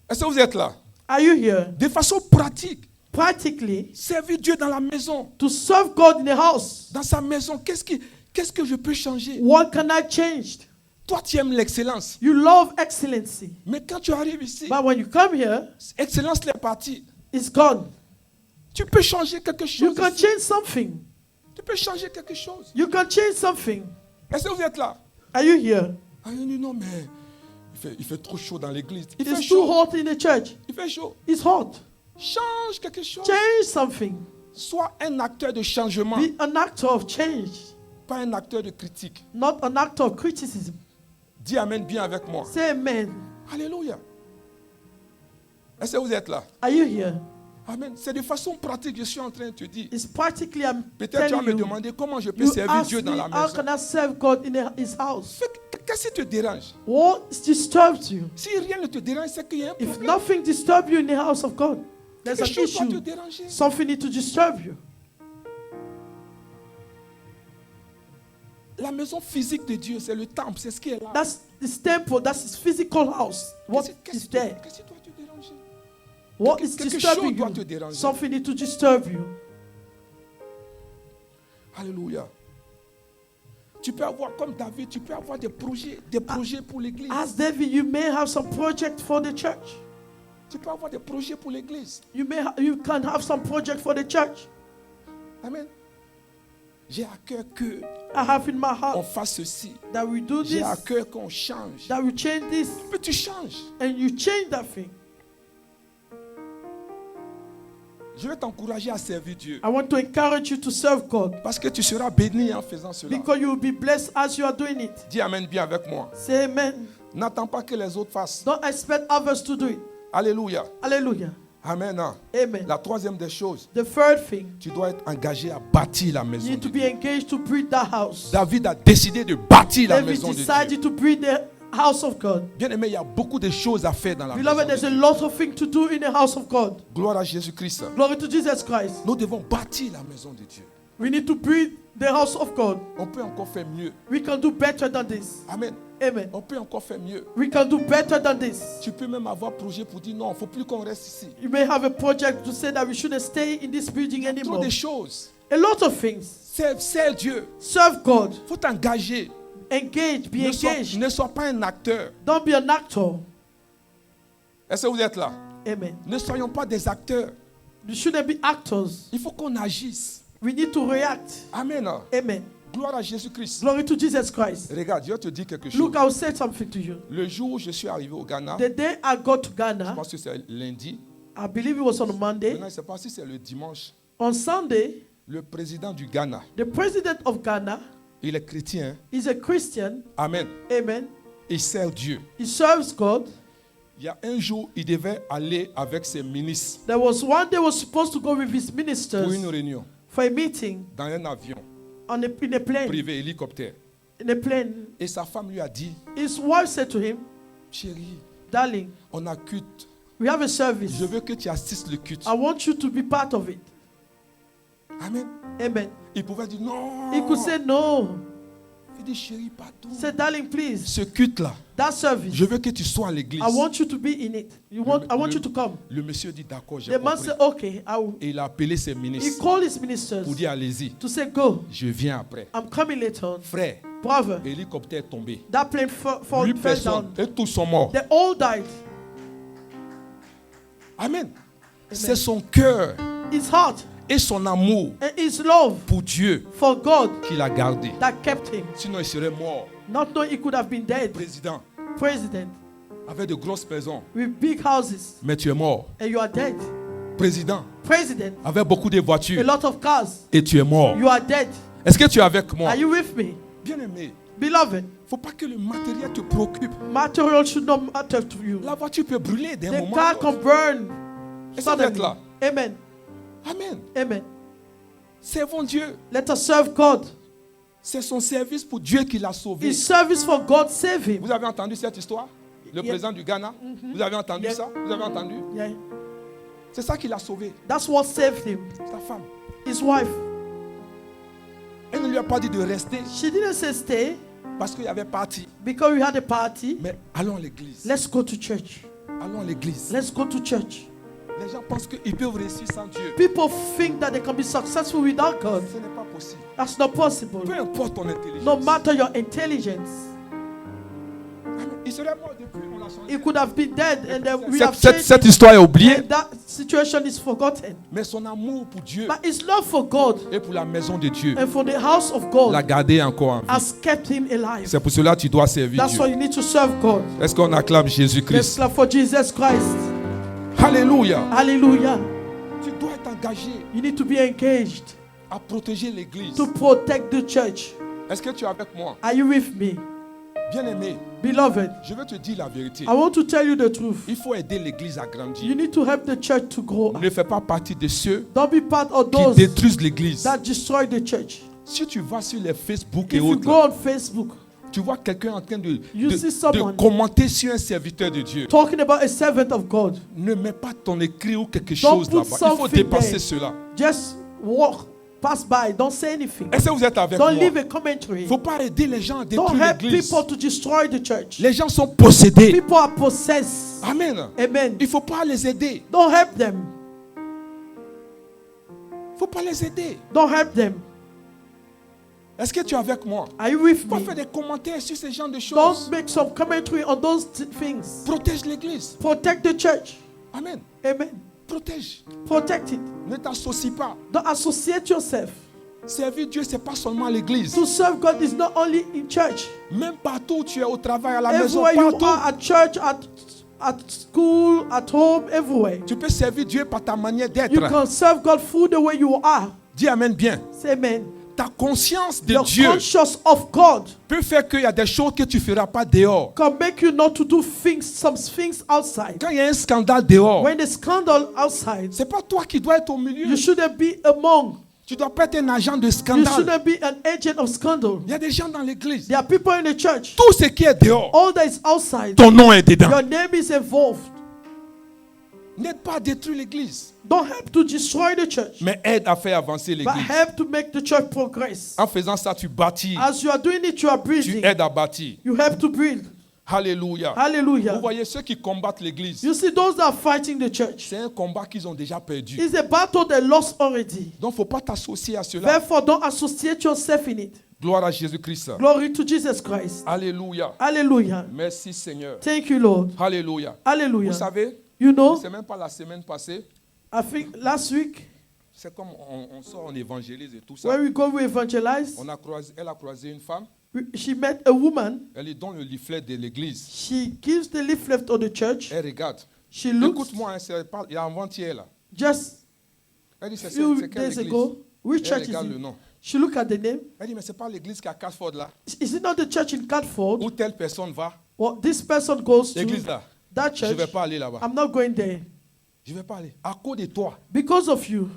Est-ce que vous êtes là? Are you here? De façon pratique, Practically, servir Dieu dans la maison. to serve God in the house. Dans sa maison, qu'est-ce que je peux changer? What can I change? Toi, tu aimes l'excellence. You love excellency. Mais quand tu arrives ici, But when you come here, excellence est partie. it's gone. Tu peux changer quelque You chose. can ici. change something. Tu peux changer quelque chose. You can change something. Est-ce que vous êtes là? Are you here? Ah, il dit non, mais il fait trop chaud dans l'église. Il fait It's too chaud. hot in the church. Il fait chaud. It's hot. Change quelque chose. Change something. Sois un acteur de changement, Be an actor of change, pas un acteur de critique. not an actor of criticism. Dis Amen bien avec moi. Say amen. Alléluia. Est-ce que vous êtes là? Are you here? Amen. C'est de façon pratique, je suis en train de te dire. It's practically I'm Peut-être tu vas telling me you. demander comment je peux You servir ask Dieu me dans la how maison. can I serve God in his house? Qu'est-ce qui te dérange? What disturbs you? Si rien ne te dérange, c'est qu'il y a un If problème. nothing disturbs you in the house of God, there's Quelque an chose doit te issue. déranger. Something need to disturb you. La maison physique de Dieu, c'est le temple, c'est ce qui est là. That's his temple. That's his physical house. What is there? Qu'est-ce qui doit te déranger? What is quelque disturbing chose doit te you? déranger. Something need to disturb you. Alléluia. Tu peux avoir, comme David, tu peux avoir des projets pour l'église. As David, you may have some project for the church. Tu peux avoir des projets pour l'église. You can have some project for the church. Amen. J'ai à cœur que I have in my on heart fasse ceci. that we do J'ai this, à cœur qu'on change. that we change this, Mais tu changes. and you change that thing. Je vais t'encourager à servir Dieu. I want to encourage you to serve God Parce que tu seras béni en faisant cela. because you will be blessed as you are doing it. Dis Amen bien avec moi. Say amen. N'attends pas que les autres fassent. Don't expect others to do it. Alléluia. Hallelujah. Amen. Amen. La troisième des choses, The third thing, tu dois être engagé à bâtir la you maison need de to Dieu. be engaged to build that house. David a décidé de bâtir la David maison de Dieu. decided to build the house of God. Bien aimé, il y a beaucoup de choses à faire dans la Beloved, maison there's de a Dieu. lot of things to do in the house of God. Gloire à Jésus-Christ. Glory to Jesus Christ. Nous devons bâtir la maison de Dieu. We need to build the house of God. On peut encore faire mieux. We can do better than this. Amen. Amen. On peut encore faire mieux. We can do better than this. Tu peux même avoir projet pour dire non, il ne faut plus qu'on reste ici. You may have a project to say that we shouldn't stay in this building Trop anymore. de choses. A lot of things. Serve Dieu. Serve God. Il faut t'engager. Engage. Be engaged. Ne sois pas un acteur. Don't be an actor. Est-ce que vous êtes là? Amen. Ne soyons pas des acteurs. We shouldn't be actors. Il faut qu'on agisse. We need to react. Amen. Amen. Gloire à Jésus-Christ. Glory to Jesus Christ. Regarde, je te dis quelque chose. Look, I'll say something to you. Le jour où je suis arrivé au Ghana, The day I got to je Ghana, pense que c'est lundi. I believe it was on a Monday. Maintenant, je ne sais pas si c'est le dimanche. On Sunday, Le président du Ghana, the president of Ghana, Il est chrétien. Hein? He's a Christian. Amen. Amen. Il sert Dieu. He serves God. Il y a un jour, il devait aller avec ses ministres There was one day he was supposed to go with his pour ministers une réunion for a meeting dans un avion in a plane. privé, hélicoptère. In a plane. Et sa femme lui a dit, His wife said to him, chérie, darling, on a culte. we have a service. Je veux que tu assistes le culte. I want you to be part of it. Amen. Amen. Il pouvait dire non. He could say no. Il dit chérie, partout. Say, darling, please. Ce culte-là, That service. je veux que tu sois à l'église. I want you to be in it. I want you to come. Le monsieur dit d'accord, j'ai The man compris. said, okay, I will. Et il a appelé ses He ministres called his ministers pour dire allez-y, to say, go. je viens après. I'm coming later on. Frère, Brother, l'hélicoptère est tombé. that plane 8 fell personnes down. et tous sont morts. They all died. Amen. C'est son cœur His heart et son amour and his love pour Dieu for God qu'il a gardé. that kept him. Sinon, il serait mort. Not knowing he could have been dead. Président, President avec de grosses maisons, with big houses, mais tu es mort. and you are dead. Président, President, avec beaucoup de a voitures, lot of cars, et tu es mort. you are dead. Est-ce que tu es avec moi? Are you with me? Bien-aimé, Beloved, il ne faut pas que le matériel te préoccupe. material should not matter to you. La voiture peut brûler d'un The moment à car can l'autre. burn Est-ce que vous êtes suddenly. là? Amen. Amen. Amen. Servons Dieu. Let us serve God. C'est son service pour Dieu qui l'a sauvé. His service for God save him. Vous avez entendu cette histoire? Le Yeah. président du Ghana? Vous avez entendu Yeah. ça? Vous avez entendu? Yeah. C'est ça qui l'a sauvé. That's what saved him. Sa femme. His wife. Elle ne lui a pas dit de rester She didn't say stay parce qu'il y avait parti. because we had a party. Mais allons à l'église. Let's go to church. Allons à l'église. Let's go to church. Les gens pensent qu'ils peuvent réussir sans Dieu. People think that they can be successful without God. Ce n'est pas possible. That's not possible. Peu importe ton intelligence. No matter your intelligence. Amen. Il serait mort depuis, on l'a changé. He could have been dead and then we have Cette changed histoire est oubliée. and that situation is forgotten. Mais son amour pour Dieu But his love for God et pour la maison de Dieu and for the house of l'a God gardé encore en vie. has kept him alive. C'est pour cela que tu dois servir That's why Dieu. you need to serve God. Est-ce qu'on acclame Let's Jésus-Christ? clap for Jesus Christ. Alléluia. Hallelujah. Tu dois être engagé You need to be engaged à protéger l'église. to protect the church. Est-ce que tu es avec moi? Are you with me? Bien-aimé, Beloved, je veux te dire la vérité. I want to tell you the truth. Il faut aider l'église à You grandir. need to help the church to grow. Ne fais pas partie de ceux Don't be part of qui those détruisent l'église. that destroy the church. Si tu vas sur les Facebook et If you autres, go là, on Facebook tu vois quelqu'un en train You see de someone commenter sur un serviteur de Dieu. talking about a servant of God, Ne mets pas ton écrit ou quelque Don't chose put là-bas. Il faut something dépasser there. cela. just walk, pass by, don't say anything. Est-ce que vous êtes avec moi? Don't leave a commentary. Il ne faut pas aider les gens à Don't détruire help l'église. people to destroy the church. Les gens sont possédés. People are possessed. Amen. Amen. Il ne faut pas les aider. Don't help them. Il ne faut pas les aider. Don't help them. Est-ce que tu es avec moi? Are you with Il faut me? faire des commentaires sur ce genre de Don't choses. make some commentary on those things. Protège l'église. Protect the church. Amen. Amen. Protège. Protect it. Ne t'associe pas. Don't associate yourself. Servir Dieu, ce n'est pas seulement à l'église. To serve God is not only in church. Même partout où tu es, au travail, à la maison, Everywhere you partout. are, at church, at school, at home, everywhere. Tu peux servir Dieu par ta manière You d'être. can serve God through the way you are. Dis Amen bien. Say amen. Ta conscience de Your Dieu conscious of God peut faire qu'il y a des choses que tu ne feras pas dehors. can make you not to do things, some things outside. Quand il y a un scandale dehors, When the scandal outside, ce n'est pas toi qui dois être au milieu. you shouldn't be among. Tu ne dois pas être un agent de You scandale. shouldn't be an agent of scandal. Il y a des gens dans l'église. There are people in the church. Tout ce qui est dehors, All that is outside, ton nom est dedans. your name is involved. N'aide pas à détruire l'église, Don't help to destroy the church, mais aide à faire avancer but l'église. help to make the church progress. En faisant ça, tu bâtis. As you are doing it, you are Tu breathing. aides à bâtir. You help to breathe. Alléluia. Vous Hallelujah. voyez ceux qui combattent l'église. You see, those that are fighting the church, C'est un combat qu'ils ont déjà perdu. it's a battle they lost already. Donc, il ne faut pas t'associer à cela. Therefore, don't associate yourself in it. Gloire à Jésus-Christ. Glory to Jesus Christ. Alléluia. Hallelujah. Merci Seigneur. Thank you, Lord. Alléluia. Vous Hallelujah. savez, You know, c'est même pas la semaine passée. I think last week, C'est comme on sort, on évangélise et tout ça. when we go, we evangelize, Elle a croisé une femme. she met a woman. Elle lui donne le leaflet de l'église. She gives the leaflet of the church. Elle regarde. She looks Écoute-moi, hein, il y a avant-hier là. just Elle dit, c'est few quelle days église? ago. Which Elle church is regarde le it? nom. She looked at the name. Elle dit, mais c'est pas l'église qui est à Catford là, Is it not the church in Catford? où telle personne va. Well, this person goes to L'église là, that je ne church. vais pas aller là-bas. I'm not going there. Je ne vais pas aller. À cause de toi. Because of you.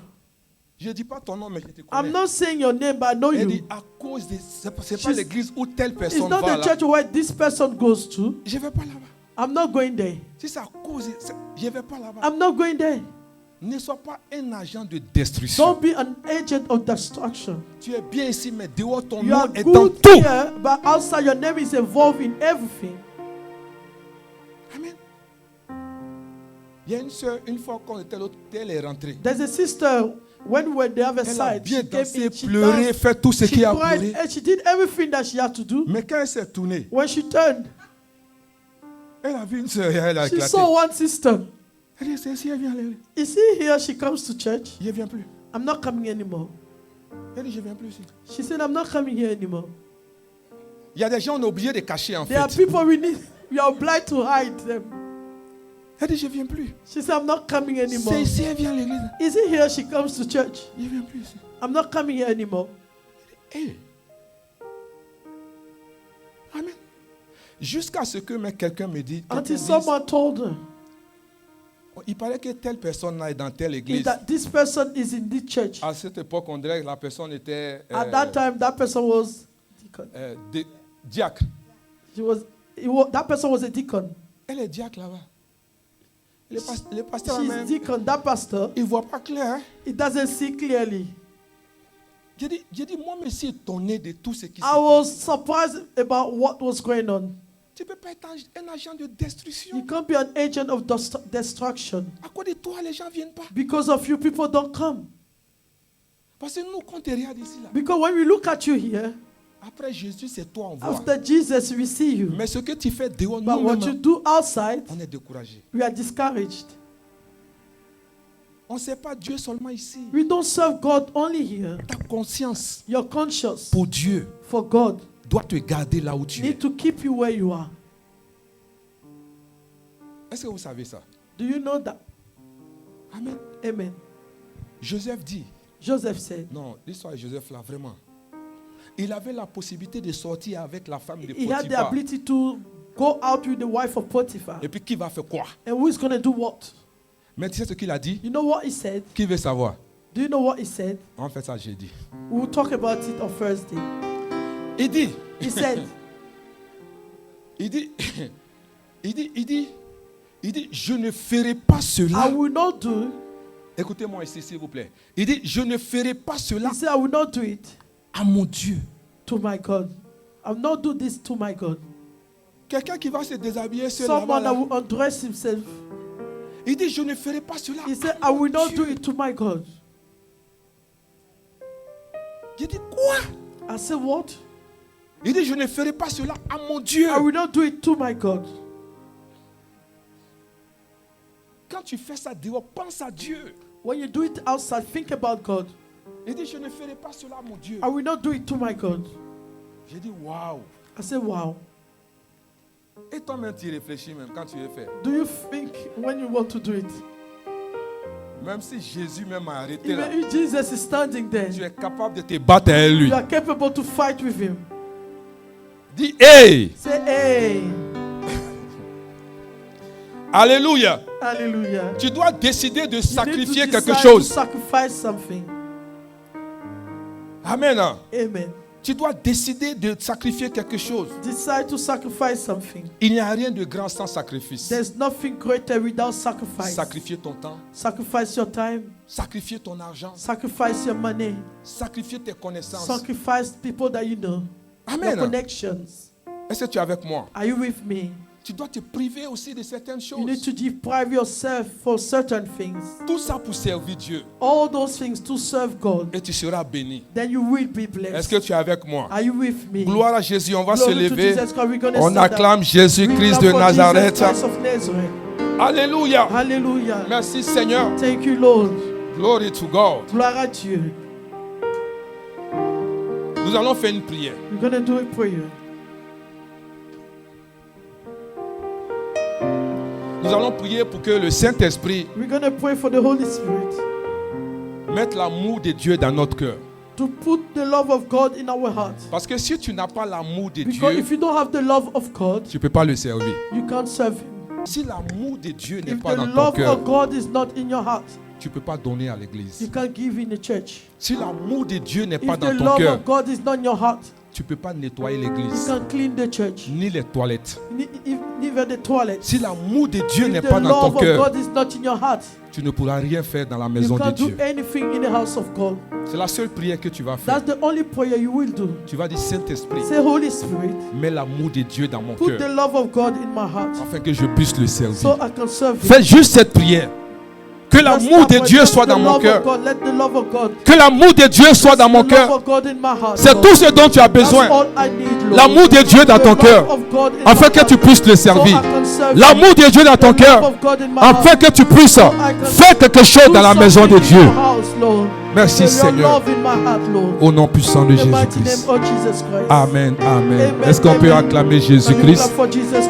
Je ne dis pas ton nom, mais je te I'm connais. not saying your name, but I know Elle you. dit, à cause de... C'est pas She's- l'église où telle It's personne not va the là. church where this person goes to. Je ne vais pas là-bas. I'm not going there. Si c'est à cause... Je ne vais pas là-bas. I'm not going there. Ne sois pas un agent de destruction. Don't be an agent of destruction. Tu es bien ici, mais dehors, ton You nom are est dans good tout. here, but outside your name is involved in everything. Amen. Il y a une soeur, une fois qu'on était l'autre, elle est rentrée. There's a sister, when we were the other Elle a side, bien she came dansé, in, she pleuré, danced, fait tout ce she qu'il y a à cried, pleurer. and she did everything that she had to do. Mais quand elle s'est tournée, When she turned, elle a vu une soeur et elle a she éclaté. saw one sister. Elle dit, si elle vient, You see here, she comes to church. je ne viens plus. I'm not coming anymore. Elle dit, je ne viens plus ici. She said, I'm not coming here anymore. Il y a des gens, on est obligé de cacher en There are fait. people we are obliged to hide them. Elle dit, je ne viens plus. She said, I'm not coming anymore. C'est ici, elle vient à l'église. Is it here she comes to church? Je ne viens plus ici. I'm not coming here anymore. Hey. Amen. Jusqu'à ce que quelqu'un me dise, quelqu'un Until dise, someone told her il paraît que telle personne là est dans telle église. that this person is in this church. À cette époque, on dirait que la personne était At that time, that person was deacon. diacre. That person was a deacon. Elle est diacre là-bas. Le pasteur She's même, deacon. That pastor, il ne voit pas clair. Hein? he doesn't see clearly. J'ai dit, moi, je suis étonné de tout ce qui se I was surprised about what was going on. Tu ne peux pas être un agent de destruction. You can't be an agent of destruction. À cause de toi, les gens ne viennent pas. Because of you, people don't come. Parce que nous, quand on te regarde ici, là, Because when we look at you here, après Jésus, c'est toi, on voit. after Jesus, we see you. Mais ce que tu fais dehors, But what you nous-mêmes, do outside, on est découragé. we are discouraged. On ne sait pas Dieu seulement ici. We don't serve God only here. Ta conscience Your conscience pour Dieu for God doit te garder là où tu es. need to keep you where you are. Est-ce que vous savez ça? Do you know that? Amen. Amen. Joseph dit, Joseph said, non, l'histoire de Joseph là, vraiment. Il avait la possibilité de sortir avec la femme de he had the Potiphar. ability to go out with the wife of Potiphar. Et puis qui va faire quoi? And who is going to do what? Mais tu sais ce qu'il a dit? You know what he said? Qui veut savoir? Do you know what he said? On fait ça jeudi. We will talk about it on Thursday. Il dit, He said, il dit, je ne ferai pas cela. I will not do. Écoutez-moi ici, s'il vous plaît. Il dit, je ne ferai pas cela He said, I will not do it à mon Dieu. to my God. I will not do this to my God. Quelqu'un qui va se déshabiller seul Someone là-bas, that là. will undress himself. Il dit, je ne ferai pas cela He said, à I will mon not do Dieu. it to my God. Il dit, quoi? I said, what? Il dit, je ne ferai pas cela à mon Dieu. I will not do it to my God. Quand tu fais ça dehors, pense à Dieu. When you do it outside, think about God. Il dit, je ne ferai pas cela à mon Dieu. I will not do it to my God. J'ai dit, waouh. I said, wow. Et toi-même, tu réfléchis même quand tu le fais. Do you think when you want to do it? Même si Jésus même a arrêté là, Even if Jesus is standing there, tu es capable de te battre avec lui. you are capable to fight with him. Dis, hey! Say, hey. Alléluia! Hallelujah. Tu dois décider de You sacrifier need to quelque decide chose. to sacrifice something. Amen. Amen. Tu dois décider de sacrifier quelque chose. Decide to sacrifice something. Il n'y a rien de grand sans sacrifice. There's nothing greater without sacrifice. Sacrifier ton temps, Sacrifice your time. sacrifier ton argent, Sacrifice your money. sacrifier tes connaissances. Sacrifice people that you know. Your Amen. connections. Est-ce que tu es avec moi? Are you with me? Tu dois te priver aussi de certaines You need choses. to deprive yourself for certain things. Tout ça pour servir Dieu. All those things to serve God. Et tu seras béni. Then you will be Est-ce blessed. que tu es avec moi? Are you with me? Gloire à Jésus. On va se Glory to lever. Jesus Christ. We're gonna On stand up. acclame We Jésus-Christ clap de for Nazareth. Jesus Christ of Nazareth. Alléluia. Hallelujah. Merci Seigneur. Thank you, Lord. Glory to God. Gloire à Dieu. Nous allons faire une prière. We're going to do a prayer. Nous allons prier pour que le Saint-Esprit We're going to pray for the Holy Spirit mette l'amour de Dieu dans notre cœur. To put the love of God in our hearts. Parce que si tu n'as pas l'amour de Because Dieu, if you don't have the love of God, tu ne peux pas le servir. you can't serve Him. Si l'amour de Dieu n'est If pas the dans ton love cœur, of God is not in your heart, tu ne peux pas donner à l'église. you can't give in the church. Si l'amour de Dieu n'est pas If dans the ton love cœur, of God is not in your heart, tu ne peux pas nettoyer you l'église, can't clean the church, ni les toilettes. neither the toilet. Si l'amour de Dieu n'est If pas the dans ton love of cœur, God is not in your heart, tu ne pourras rien faire dans la you maison de can't do Dieu. anything in the house of God. C'est la seule prière que tu vas faire. That's the only prayer you will do. Tu vas dire, Saint-Esprit, Say, Holy Spirit, mets l'amour de Dieu dans mon put the cœur, love of God in my heart afin que je puisse le servir. so I can serve Him. Fais juste cette prière. Que That's l'amour my de prayer. Dieu Let soit the dans mon love cœur. of God, let the love of God, Que l'amour de Dieu soit dans mon the love cœur. of God in my heart, C'est Lord. tout ce dont tu as That's besoin. all I need, Lord. L'amour de Dieu dans The ton love cœur, of God in afin my que heart, tu puisses le so servir. I can serve L'amour de Dieu dans ton Him. The cœur, love of God in my afin heart, que tu puisses so I can faire quelque chose do dans la maison de something in Dieu. your house, Lord. Merci, Your Seigneur. love in my heart, Lord. Au nom puissant de In the mighty name Jésus-Christ. of Jesus Christ. Amen, amen. Amen, Est-ce qu'on peut amen. acclamer Can you clap Jésus-Christ? for Jesus?